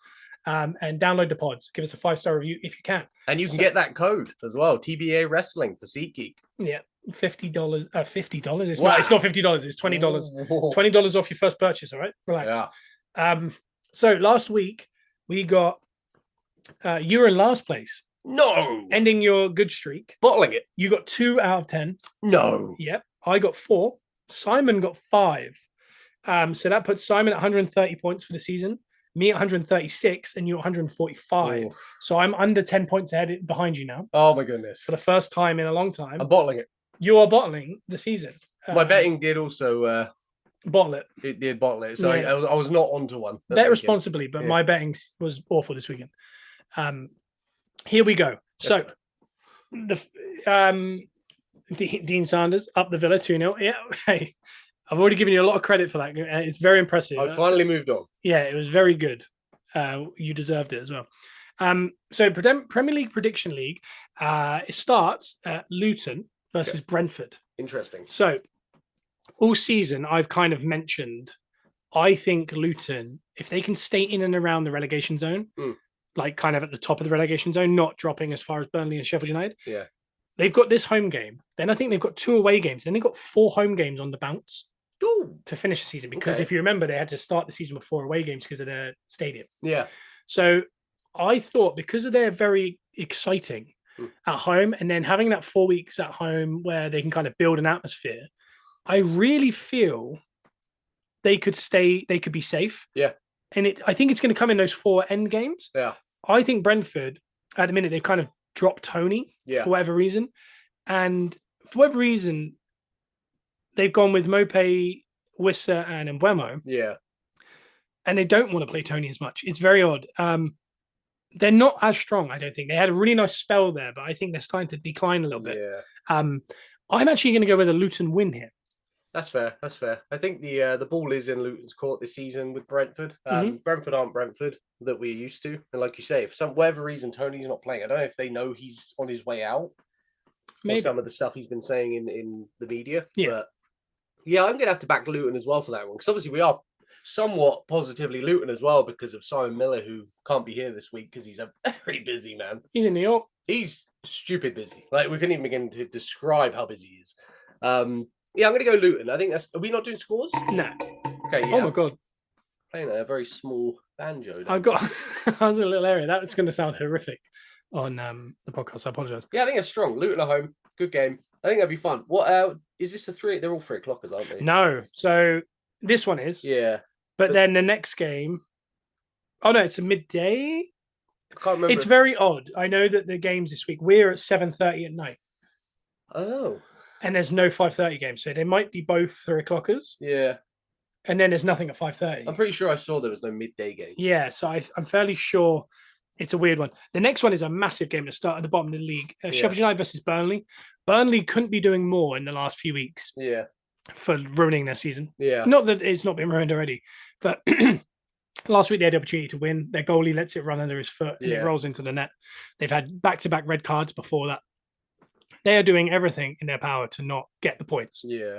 and download the pods. Give us a 5-star review if you can. And you can get that code as well, TBA Wrestling for SeatGeek. Yeah, $50. $50. It's not $50. It's $20. $20 off your first purchase. All right, relax. Yeah. So last week we got you were in last place. No. Ending your good streak. Bottling it. You got 2 out of 10. No. Yep. I got 4. Simon got 5. So that puts Simon at 130 points for the season. Me at 136 and you at 145. Oh. So I'm under 10 points ahead behind you now. Oh my goodness. For the first time in a long time. I'm bottling it. You are bottling the season. My betting did also bottle it. It did bottle it. So yeah. I was not onto one. Bet responsibly, but my betting was awful this weekend. Here we go. So, Dean Sanders up the Villa 2-0. Yeah, hey, I've already given you a lot of credit for that. It's very impressive. I finally moved on. Yeah, it was very good. You deserved it as well. So, Premier League Prediction League, it starts at Luton versus Brentford. Interesting. So, all season, I've kind of mentioned, I think Luton, if they can stay in and around the relegation zone, like kind of at the top of the relegation zone, not dropping as far as Burnley and Sheffield United. Yeah. They've got this home game. Then I think they've got 2 away games. Then they've got 4 home games on the bounce to finish the season. Because if you remember, they had to start the season with 4 away games because of their stadium. Yeah. So I thought because of their very exciting at home and then having that 4 weeks at home where they can kind of build an atmosphere, I really feel they could be safe. Yeah. And I think it's going to come in those 4 end games. Yeah. I think Brentford, at the minute, they've kind of dropped Tony for whatever reason. And for whatever reason, they've gone with Mope, Wissa, and Mbeumo. Yeah. And they don't want to play Tony as much. It's very odd. They're not as strong, I don't think. They had a really nice spell there, but I think they're starting to decline a little bit. Yeah. I'm actually going to go with a Luton win here. That's fair. That's fair. I think the ball is in Luton's court this season with Brentford. Brentford aren't Brentford that we're used to. And like you say, for whatever reason, Tony's not playing. I don't know if they know he's on his way out. Maybe. Or some of the stuff he's been saying in the media. Yeah. But yeah, I'm going to have to back Luton as well for that one. Because obviously we are somewhat positively Luton as well because of Simon Miller, who can't be here this week because he's a very busy man. He's in New York. He's stupid busy. Like, we couldn't even begin to describe how busy he is. Yeah, I'm going to go Luton. I think that's... Are we not doing scores? No. Okay, yeah. Oh, my God. Playing a very small banjo. I was in a little area. That's going to sound horrific on the podcast. I apologize. Yeah, I think it's strong. Luton at home. Good game. I think that'd be fun. What is this a 3? They're all 3 o'clockers, aren't they? No. So this one is. Yeah. But then the next game... Oh, no, it's a midday. I can't remember. It's very odd. I know that the games this week, we're at 7:30 at night. Oh. And there's no 5:30 games. So they might be both 3 o'clockers. Yeah. And then there's nothing at 5:30. I'm pretty sure I saw there was no midday games. Yeah, so I'm fairly sure it's a weird one. The next one is a massive game to start at the bottom of the league. Sheffield United versus Burnley. Burnley couldn't be doing more in the last few weeks. Yeah. For ruining their season. Yeah. Not that it's not been ruined already, but last week they had the opportunity to win. Their goalie lets it run under his foot and it rolls into the net. They've had back-to-back red cards before that. They are doing everything in their power to not get the points. Yeah.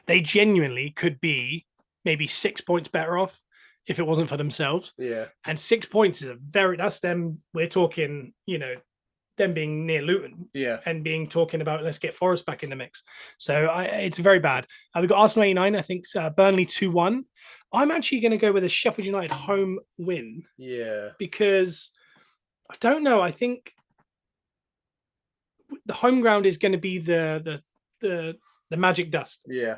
They genuinely could be maybe 6 points better off if it wasn't for themselves. Yeah. And 6 points is that's them. We're talking, them being near Luton. Yeah. And talking about let's get Forest back in the mix. So it's very bad. We've got Arsenal 89. I think Burnley 2-1. I'm actually going to go with a Sheffield United home win. Yeah. Because I don't know. I think the home ground is going to be the magic dust. Yeah.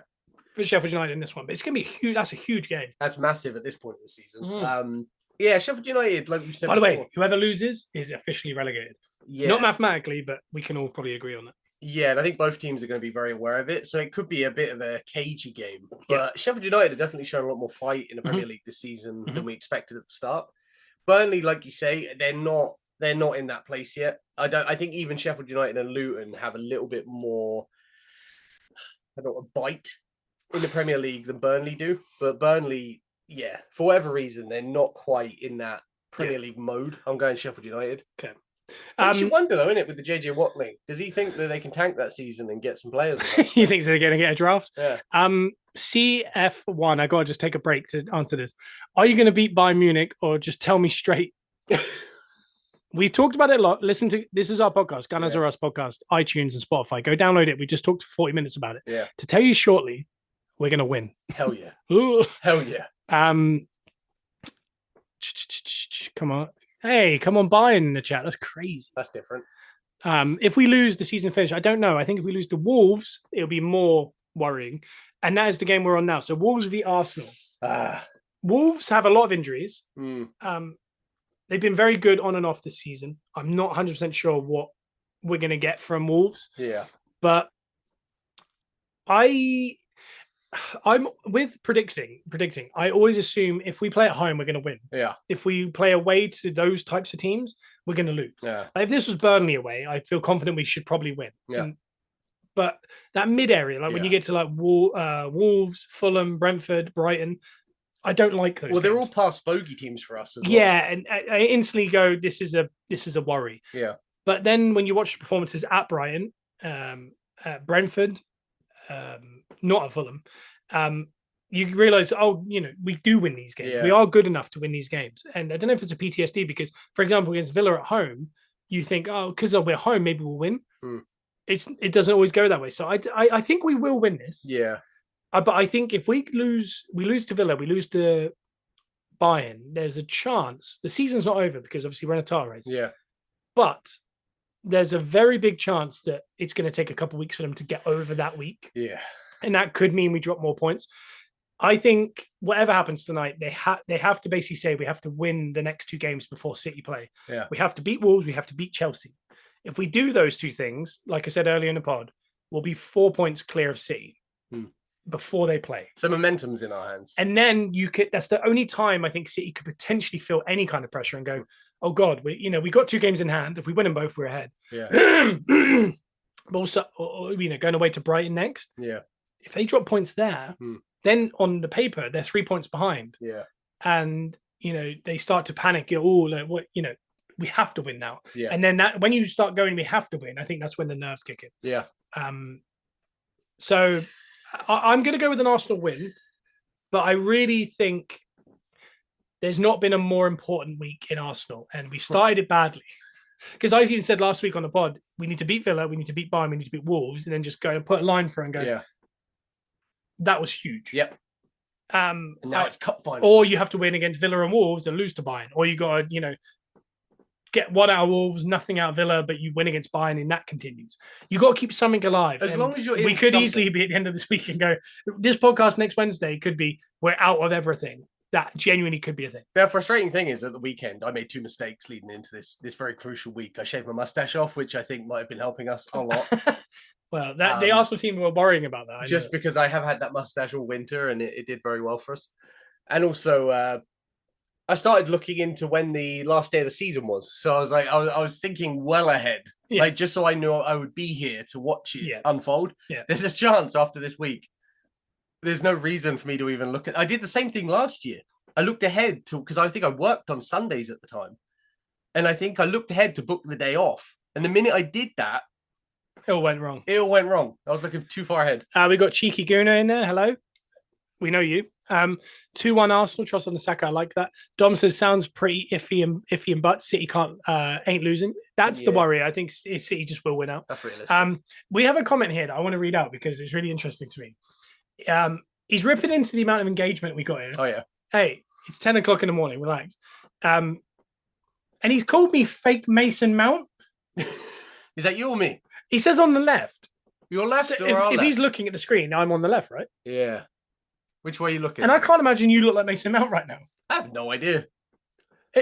For Sheffield United in this one, but it's going to be huge. That's a huge game. That's massive at this point of the season. Yeah, Sheffield United, like you said. By the way, whoever loses is officially relegated. Yeah, not mathematically, but we can all probably agree on that. Yeah, and I think both teams are going to be very aware of it, so it could be a bit of a cagey game. But Sheffield United have definitely shown a lot more fight in the Premier League this season than we expected at the start. Burnley, like you say, they're not in that place yet. I think even Sheffield United and Luton have a little bit more, a bite in the Premier League than Burnley do. But Burnley, for whatever reason, they're not quite in that Premier League mode. I'm going Sheffield United. Okay. Makes you wonder, though, innit, with the JJ Watt link. Does he think that they can tank that season and get some players? He thinks they're going to get a draft? Yeah. CF1, I got to just take a break to answer this. Are you going to beat Bayern Munich or just tell me straight? We've talked about it a lot. Listen to this is our podcast, Gunners Are Us podcast, iTunes and Spotify. Go download it. We just talked for 40 minutes about it. Yeah. To tell you shortly, we're going to win. Hell yeah. Ooh. Hell yeah. Come on. Hey, come on, Bayern in the chat. That's crazy. That's different. If we lose the season finish, I don't know. I think if we lose to Wolves, it'll be more worrying. And that is the game we're on now. So Wolves v Arsenal. Wolves have a lot of injuries. They've been very good on and off this season. I'm not 100% sure what we're going to get from Wolves. Yeah. But I'm with predicting. I always assume if we play at home, we're going to win. Yeah. If we play away to those types of teams, we're going to lose. Yeah. Like if this was Burnley away, I feel confident we should probably win. Yeah. But that mid area, like when you get to like Wolves, Fulham, Brentford, Brighton, I don't like those. Well, they're all past bogey teams for us as well. Yeah, and I instantly go, this is a worry. Yeah. But then when you watch the performances at Brighton, at Brentford, not at Fulham, you realize, we do win these games. Yeah. We are good enough to win these games. And I don't know if it's a PTSD because, for example, against Villa at home, you think, because we're home, maybe we'll win. It doesn't always go that way. So I think we will win this. Yeah. But I think if we lose to Villa, we lose to Bayern, there's a chance. The season's not over because obviously we're in a title race. Yeah. But there's a very big chance that it's going to take a couple of weeks for them to get over that week. Yeah. And that could mean we drop more points. I think whatever happens tonight, they have to basically say we have to win the next 2 games before City play. Yeah. We have to beat Wolves. We have to beat Chelsea. If we do those 2 things, like I said earlier in the pod, we'll be 4 points clear of City before they play. So momentum's in our hands. And then that's the only time I think City could potentially feel any kind of pressure and go, oh God, we got 2 games in hand. If we win them both, we're ahead. Yeah. But also, going away to Brighton next. Yeah. If they drop points there, then on the paper, they're 3 points behind. Yeah. And, they start to panic. We have to win now. Yeah. And then when you start going, we have to win, I think that's when the nerves kick in. Yeah. So I'm going to go with an Arsenal win. But I really think there's not been a more important week in Arsenal, and we started it badly. Because I even said last week on the pod, we need to beat Villa, we need to beat Bayern, we need to beat Wolves, and then just go and put a line for it and go, yeah, that was huge. Yep. And now it's cup finals. Or you have to win against Villa and Wolves and lose to Bayern. Or you got to, get one out of Wolves, nothing out of Villa, but you win against Bayern and that continues. You got to keep something alive. As long as you're we could easily be at the end of this week and go, this podcast next Wednesday could be, we're out of everything. That genuinely could be a thing. The frustrating thing is at the weekend, I made 2 mistakes leading into this very crucial week. I shaved my mustache off, which I think might have been helping us a lot. Well, the Arsenal team were worrying about that. Just because I have had that mustache all winter and it did very well for us. And also, I started looking into when the last day of the season was. So I was like, I was thinking well ahead, like just so I knew I would be here to watch it unfold. Yeah. There's a chance after this week. There's no reason for me to even look at. I did the same thing last year. I looked ahead to, because I think I worked on Sundays at the time. And I think I looked ahead to book the day off. And the minute I did that, it all went wrong. It all went wrong. I was looking too far ahead. We got Cheeky Gooner in there. Hello. We know you. 2-1 Arsenal. Trust on the Saka. I like that. Dom says sounds pretty iffy and but City ain't losing. That's the worry. I think City just will win out. That's realistic. We have a comment here that I want to read out because it's really interesting to me. He's ripping into the amount of engagement we got here. Oh yeah. Hey, it's 10 o'clock in the morning. Relax. And he's called me fake Mason Mount. Is that you or me? He says on the left. Your left So or our if left? he's looking at the screen, I'm on the left, right? Yeah. Which way are you looking? And I can't imagine you look like Mason Mount right now. I have no idea.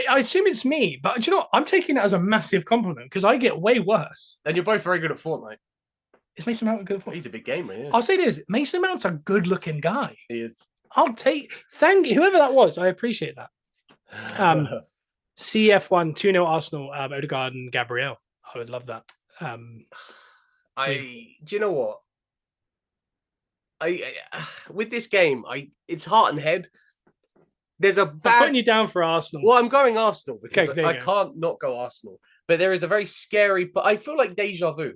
I assume it's me, but do you know what? I'm taking that as a massive compliment because I get way worse. And you're both very good at Fortnite. Is Mason Mount good at Fortnite? He's a big gamer, yeah. I'll say this. Mason Mount's a good-looking guy. He is. Thank you, whoever that was. I appreciate that. CF1, 2-0 Arsenal, Odegaard and Gabriel. I would love that. Do you know what? With this game, it's heart and head. There's a bad... I'm putting you down for Arsenal. Well, I'm going Arsenal because okay, I can't not go Arsenal. But there is a very scary... But I feel like deja vu.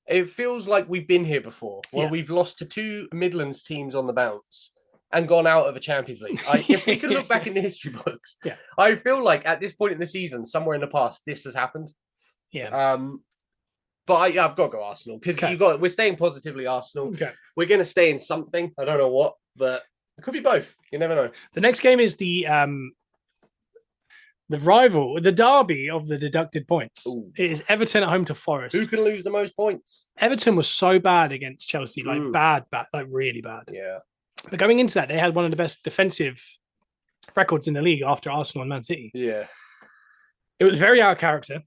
It feels like we've been here before, where we've lost to 2 Midlands teams on the bounce and gone out of a Champions League. If we can look back in the history books, I feel like at this point in the season, somewhere in the past, this has happened. Yeah. But I've got to go Arsenal because we're staying positively Arsenal. Okay. We're going to stay in something. I don't know what, but it could be both. You never know. The next game is the rival, the derby of the deducted points. Ooh. It is Everton at home to Forest. Who can lose the most points? Everton was so bad against Chelsea, like bad, like really bad. Yeah. But going into that, they had one of the best defensive records in the league after Arsenal and Man City. Yeah. It was very out of character.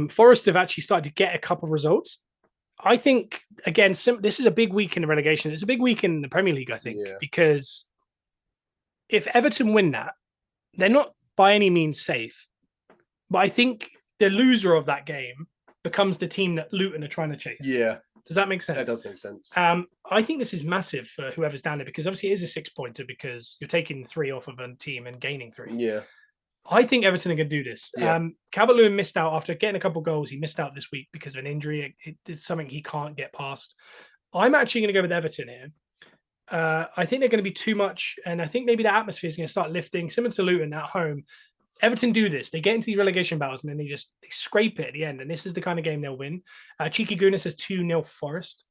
Forest have actually started to get a couple of results. I think, again, this is a big week in the relegation. It's a big week in the Premier League, I think, because if Everton win that, they're not by any means safe. But I think the loser of that game becomes the team that Luton are trying to chase. Yeah. Does that make sense? That does make sense. I think this is massive for whoever's down there because obviously it is a 6-pointer because you're taking 3 off of a team and gaining 3. Yeah. I think Everton are going to do this. Yeah. Calvert-Lewin missed out after getting a couple of goals. He missed out this week because of an injury. It's something he can't get past. I'm actually going to go with Everton here. I think they're going to be too much, and I think maybe the atmosphere is going to start lifting. Similar to Luton at home, Everton do this. They get into these relegation battles, and then they scrape it at the end, and this is the kind of game they'll win. Cheeky Gooner says 2-0 Forest.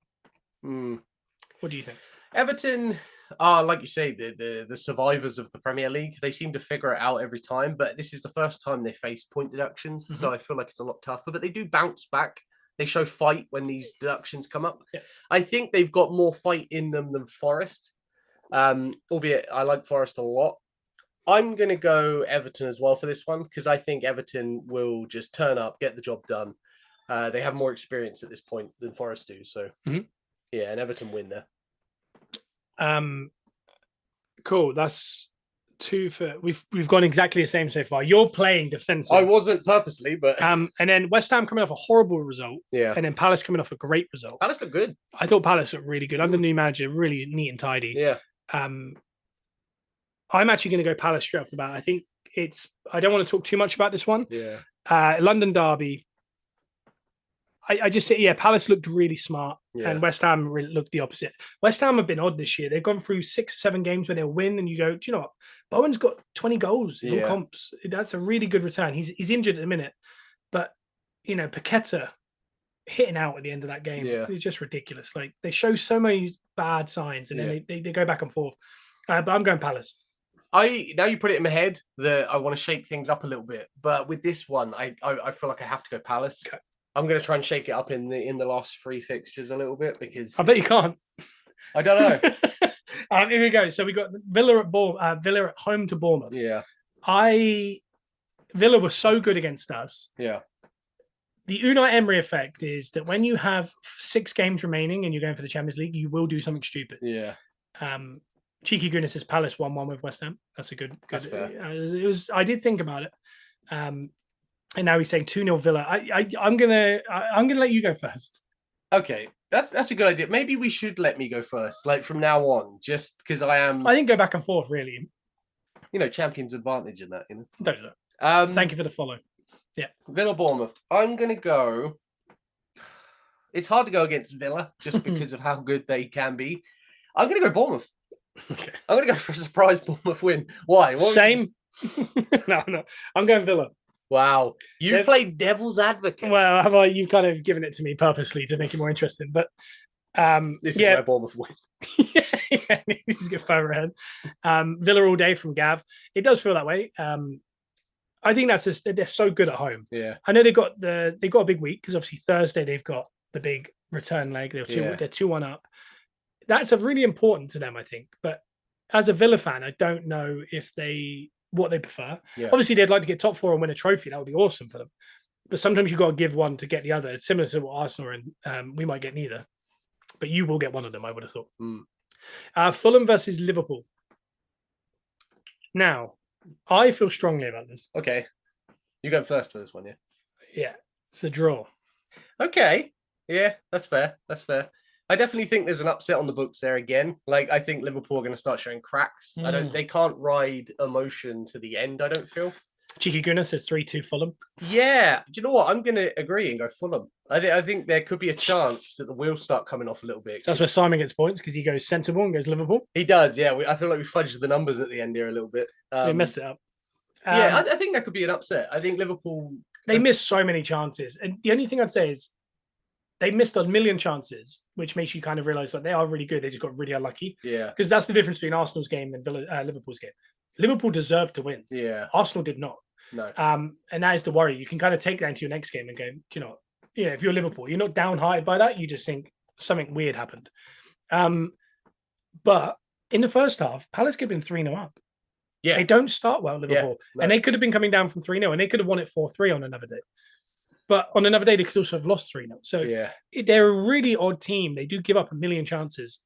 What do you think? Everton are, like you say, the survivors of the Premier League. They seem to figure it out every time, but this is the first time they face point deductions, so I feel like it's a lot tougher. But they do bounce back. They show fight when these deductions come up. Yeah. I think they've got more fight in them than Forest, albeit I like Forest a lot. I'm going to go Everton as well for this one because I think Everton will just turn up, get the job done. They have more experience at this point than Forest do. So, yeah, and Everton win there. Cool. That's 2 for... We've gone exactly the same so far. You're playing defensive. I wasn't purposely, but... And then West Ham coming off a horrible result. Yeah. And then Palace coming off a great result. Palace look good. I thought Palace looked really good. Under the new manager, really neat and tidy. Yeah. I'm actually going to go Palace straight off the bat. I think I don't want to talk too much about this one. Yeah. London derby. I just say, Palace looked really smart, and West Ham really looked the opposite. West Ham have been odd this year. They've gone through 6 or 7 games where they'll win, and you go, do you know what? Bowen's got 20 goals in all comps. That's a really good return. He's injured at the minute, but Paqueta hitting out at the end of that game is just ridiculous. Like, they show so many bad signs, and then they go back and forth. But I'm going Palace. Now you put it in my head that I want to shake things up a little bit, but with this one, I feel like I have to go Palace. Okay. I'm going to try and shake it up in the last 3 fixtures a little bit because I bet you can't. I don't know. Here we go. So we got Villa at home to Bournemouth. Yeah. Villa was so good against us. Yeah. The Unai Emery effect is that when you have 6 games remaining and you're going for the Champions League, you will do something stupid. Yeah. Cheeky goodness says Palace 1-1 with West Ham. That's a good. That's fair. It was. I did think about it. And now he's saying 2-0 Villa. I'm gonna let you go first. Okay, that's a good idea. Maybe we should let me go first, like from now on, just because I am. I think go back and forth, really. Champion's advantage in that. Don't do that. Thank you for the follow. Yeah, Villa Bournemouth. I'm gonna go. It's hard to go against Villa just because of how good they can be. I'm gonna go Bournemouth. Okay. I'm gonna go for a surprise Bournemouth win. Why? Same. No. I'm going Villa. Wow, you played devil's advocate. Well, you've kind of given it to me purposely to make it more interesting, but this is where Bournemouth win. Yeah, needs to get further ahead. Villa all day from Gav. It does feel that way. I think that's just they're so good at home. Yeah, I know they got a big week because obviously Thursday they've got the big return leg. They're 2-1 up. That's really important to them, I think. But as a Villa fan, I don't know what they prefer. Yeah. Obviously, they'd like to get top 4 and win a trophy. That would be awesome for them. But sometimes you've got to give one to get the other. It's similar to what Arsenal and we might get neither. But you will get one of them, I would have thought. Fulham versus Liverpool. Now, I feel strongly about this. Okay. You go first for this one, yeah? Yeah. It's a draw. Okay. Yeah, that's fair. I definitely think there's an upset on the books there again. Like, I think Liverpool are going to start showing cracks. They can't ride emotion to the end, I don't feel. Cheeky Gunnar says 3-2 Fulham. Yeah. Do you know what? I'm going to agree and go Fulham. I think there could be a chance that the wheels start coming off a little bit. So that's where Simon gets points because he goes sensible and goes Liverpool. He does, yeah. I feel like we fudged the numbers at the end here a little bit. We messed it up. I think that could be an upset. I think Liverpool... They missed so many chances. And the only thing I'd say is they missed a million chances, which makes you kind of realize that they are really good. They just got really unlucky. Yeah. Because that's the difference between Arsenal's game and Liverpool's game. Liverpool deserved to win. Yeah. Arsenal did not. No. And that is the worry. You can kind of take that into your next game and go, if you're Liverpool, you're not downhearted by that. You just think something weird happened. But in the first half, Palace could have been 3-0 up. Yeah. They don't start well, Liverpool. Yeah, no. And they could have been coming down from 3-0 and they could have won it 4-3 on another day. But on another day, they could also have lost 3-0. So they're a really odd team. They do give up a million chances.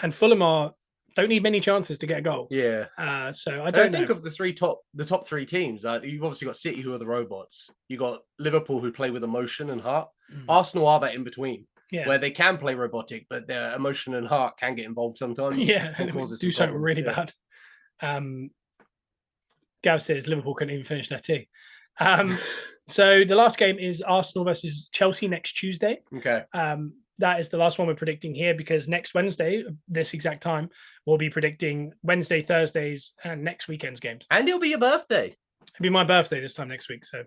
And Fulham don't need many chances to get a goal. Yeah. So I don't think of the top 3 teams. You've obviously got City, who are the robots. You got Liverpool, who play with emotion and heart. Arsenal are that in between, where they can play robotic, but their emotion and heart can get involved sometimes. Yeah, and do something really bad. Gav says Liverpool couldn't even finish their tea. So the last game is Arsenal versus Chelsea next Tuesday. Okay. That is the last one we're predicting here because next Wednesday, this exact time, we'll be predicting Wednesday, Thursdays, and next weekend's games. And it'll be your birthday. It'll be my birthday this time next week, so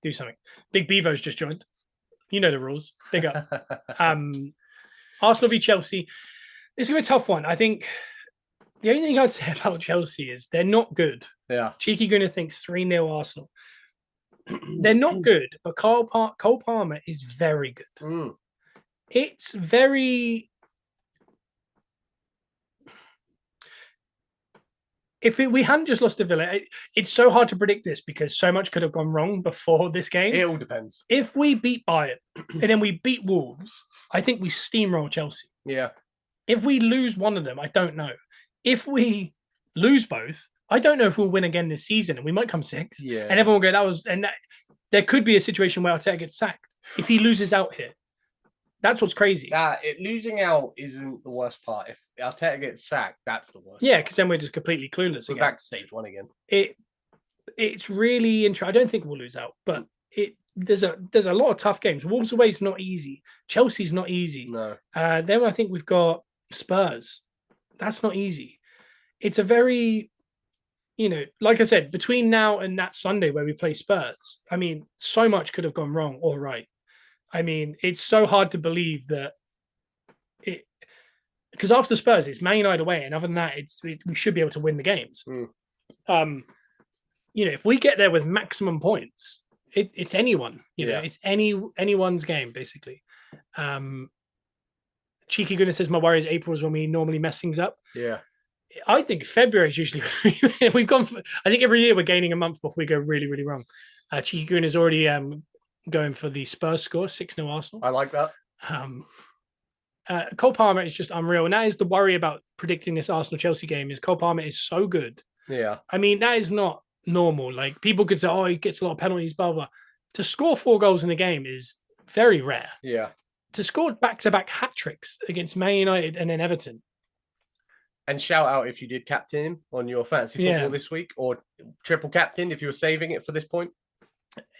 do something. Big Bevo's just joined. You know the rules. Big up. Arsenal v Chelsea. It's going to be a tough one. I think the only thing I'd say about Chelsea is they're not good. Yeah. Cheeky Gunnar thinks 3-0 Arsenal. They're not good, but Cole Palmer is very good. It's very... we hadn't just lost to Villa, it's so hard to predict this because so much could have gone wrong before this game. It all depends. If we beat Bayern and then we beat Wolves, I think we steamroll Chelsea. Yeah. If we lose one of them, I don't know. If we lose both, I don't know if we'll win again this season, and we might come 6th. Yeah. And everyone will go, there could be a situation where Arteta gets sacked if he loses out here. That's what's crazy. Losing out isn't the worst part. If Arteta gets sacked, that's the worst. Yeah, because then we're just completely clueless. We're back to stage 1 again. It's really interesting. I don't think we'll lose out, but there's a lot of tough games. Wolves away is not easy. Chelsea's not easy. No. Then I think we've got Spurs. That's not easy. It's a very, like I said, between now and that Sunday where we play Spurs, I mean, so much could have gone wrong or right. I mean, it's so hard to believe that because after Spurs, it's Man United away, and other than that, we should be able to win the games. If we get there with maximum points, it's anyone. It's anyone's game basically. Cheeky goodness says my worry is April is when we normally mess things up. Yeah, I think February is usually we've gone. I think every year we're gaining a month before we go really, really wrong. Cheeky Goon is already going for the Spurs score, 6-0 Arsenal. I like that. Cole Palmer is just unreal, and that is the worry about predicting this Arsenal Chelsea game. Is Cole Palmer is so good. Yeah, I mean that is not normal. Like people could say, oh, he gets a lot of penalties, blah blah. To score 4 goals in a game is very rare. Yeah. To score back-to-back hat tricks against Man United and then Everton. And shout out if you did captain him on your fantasy football this week, or triple captain if you were saving it for this point.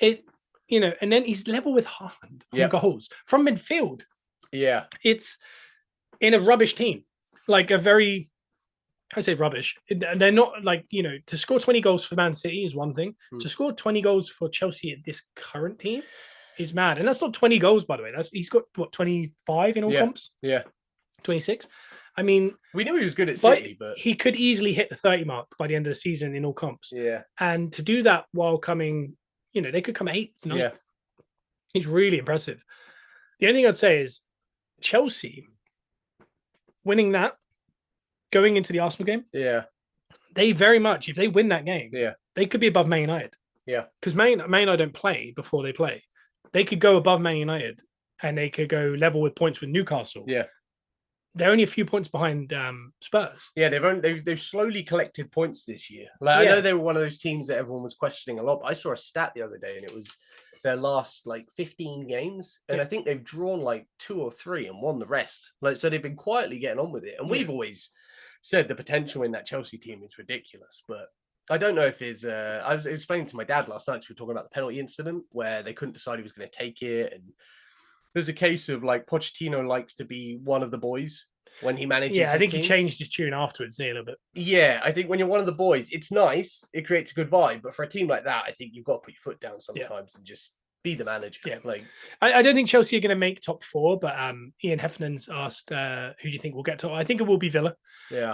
And then he's level with Haaland on goals from midfield. Yeah. It's in a rubbish team, like a very, I say rubbish. They're not like, to score 20 goals for Man City is one thing. To score 20 goals for Chelsea at this current team is mad. And that's not 20 goals, by the way. He's got, 25 in all comps? Yeah. 26. I mean, we knew he was good at City, but he could easily hit the 30 mark by the end of the season in all comps. Yeah. And to do that while coming, they could come 8th, 9th. Yeah. It's really impressive. The only thing I'd say is Chelsea winning that, going into the Arsenal game. Yeah. They very much, if they win that game, they could be above Man United. Yeah. Because Man United don't play before they play. They could go above Man United and they could go level with points with Newcastle. Yeah. They're only a few points behind Spurs. Yeah, they've slowly collected points this year. I know they were one of those teams that everyone was questioning a lot, but I saw a stat the other day and it was their last 15 games, and I think they've drawn 2 or 3 and won the rest. So they've been quietly getting on with it. And we've always said the potential in that Chelsea team is ridiculous, but I don't know if it's. I was explaining to my dad last night. We were talking about the penalty incident where they couldn't decide who was going to take it, and there's a case of Pochettino likes to be one of the boys when he manages. Yeah, I think teams. He changed his tune afterwards a little bit. Yeah, I think when you're one of the boys, it's nice. It creates a good vibe. But for a team like that, I think you've got to put your foot down sometimes and just be the manager. Yeah, I don't think Chelsea are going to make top 4, but Ian Heffernan's asked, who do you think will get top? I think it will be Villa. Yeah,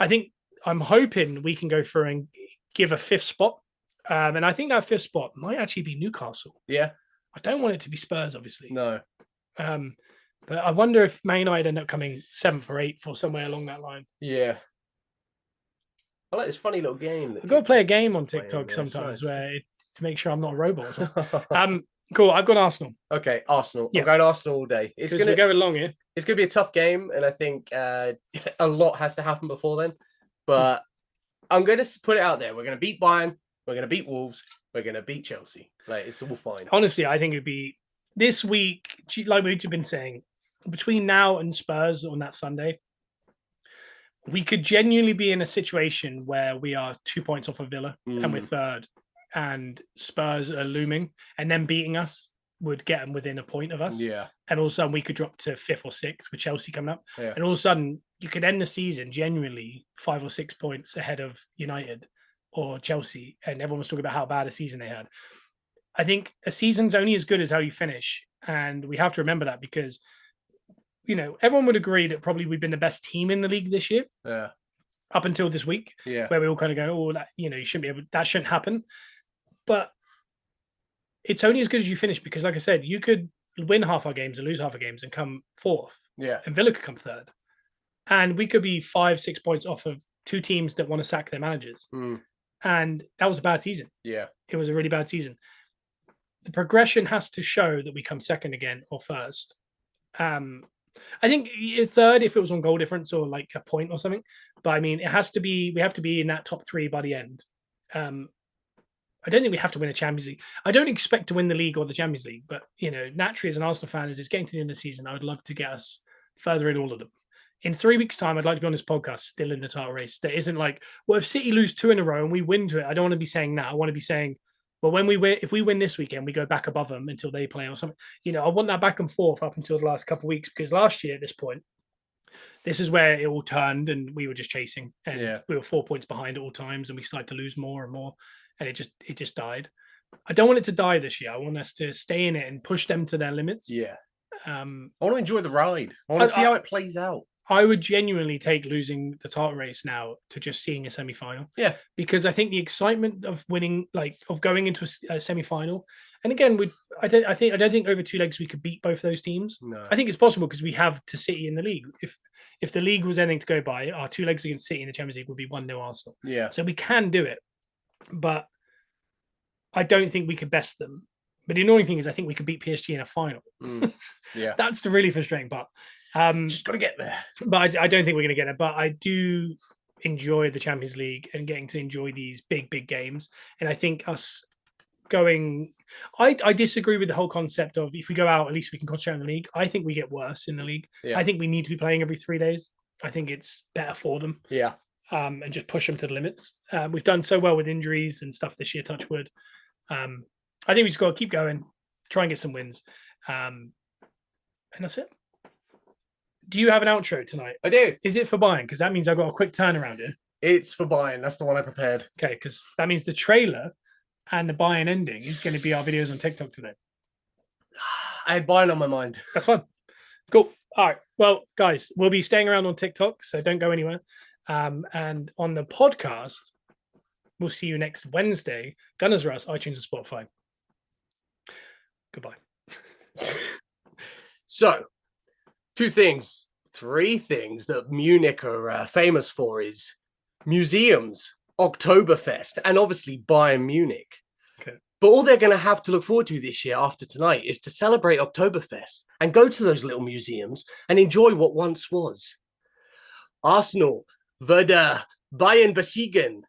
I'm hoping we can go through and give a 5th spot. And I think that 5th spot might actually be Newcastle. Yeah, I don't want it to be Spurs, obviously. No. But I wonder if Man United end up coming 7th or 8th or somewhere along that line. Yeah. I like this funny little game. I've got to play a game on TikTok sometimes to make sure I'm not a robot. Cool. I've got Arsenal. Okay, Arsenal. Yeah. I'm going Arsenal all day. We're going long here. It's going to be a tough game, and I think a lot has to happen before then. But I'm going to put it out there. We're going to beat Bayern. We're going to beat Wolves. We're going to beat Chelsea. It's all fine. Honestly, I think it'd be this week, like we've been saying, between now and Spurs on that Sunday, we could genuinely be in a situation where we are 2 points off of Villa and we're 3rd, and Spurs are looming, and then beating us would get them within a point of us. Yeah. And all of a sudden we could drop to 5th or 6th with Chelsea coming up. Yeah. And all of a sudden you could end the season genuinely 5 or 6 points ahead of United or Chelsea. And everyone was talking about how bad a season they had. I think a season's only as good as how you finish. And we have to remember that because, everyone would agree that probably we've been the best team in the league this year. Yeah. Up until this week. Yeah. Where we all kind of go, oh, that, you shouldn't be able, that shouldn't happen. But it's only as good as you finish because, like I said, you could win half our games and lose half our games and come 4th. Yeah. And Villa could come 3rd. And we could be 5-6 points off of 2 teams that want to sack their managers. And that was a bad season. Yeah. It was a really bad season. The progression has to show that we come 2nd again or 1st. I think 3rd if it was on goal difference or a point or something. But I mean, we have to be in that top 3 by the end. I don't think we have to win a Champions League. I don't expect to win the league or the Champions League, but naturally as an Arsenal fan, as it's getting to the end of the season, I would love to get us further in all of them. In 3 weeks' time, I'd like to be on this podcast still in the title race. There isn't if City lose 2 in a row and we win to it, I don't want to be saying that. I want to be saying But when we win, if we win this weekend, we go back above them until they play or something. You know, I want that back and forth up until the last couple of weeks, because last year at this point, this is where it all turned and we were just chasing, and we were 4 points behind at all times, and we started to lose more and more, and it just died. I don't want it to die this year. I want us to stay in it and push them to their limits. Yeah. I want to enjoy the ride. I want to see how it plays out. I would genuinely take losing the title race now to just seeing a semi-final. Yeah. Because I think the excitement of winning, like of going into a semi-final, and again, I don't think over 2 legs we could beat both those teams. No. I think it's possible because we have to City in the league. If the league was anything to go by, our 2 legs against City in the Champions League would be 1-0 Arsenal. Yeah. So we can do it, but I don't think we could best them. But the annoying thing is, I think we could beat PSG in a final. Yeah. That's the really frustrating part. Just got to get there. But I don't think we're going to get it. But I do enjoy the Champions League and getting to enjoy these big games. And I think us going... I disagree with the whole concept of if we go out, at least we can concentrate on the league. I think we get worse in the league. Yeah. I think we need to be playing every 3 days. I think it's better for them. Yeah. And just push them to the limits. We've done so well with injuries and stuff this year, touch wood. I think we just got to keep going, try and get some wins. And that's it. Do you have an outro tonight? I do. Is it for Bayern? Because that means I've got a quick turnaround here. It's for Bayern. That's the one I prepared. Okay, because that means the trailer and the Bayern ending is going to be our videos on TikTok today. I had Bayern on my mind. That's fun. Cool. All right. Well, guys, we'll be staying around on TikTok, so don't go anywhere. And on the podcast, we'll see you next Wednesday. Gunners Rust, iTunes and Spotify. Goodbye. So, 3 things that Munich are famous for is museums, Oktoberfest, and obviously Bayern Munich. Okay. But all they're going to have to look forward to this year after tonight is to celebrate Oktoberfest and go to those little museums and enjoy what once was. Arsenal würde Bayern besiegen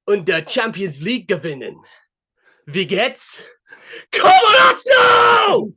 und der Champions League gewinnen. Wie geht's? Come on, Arsenal!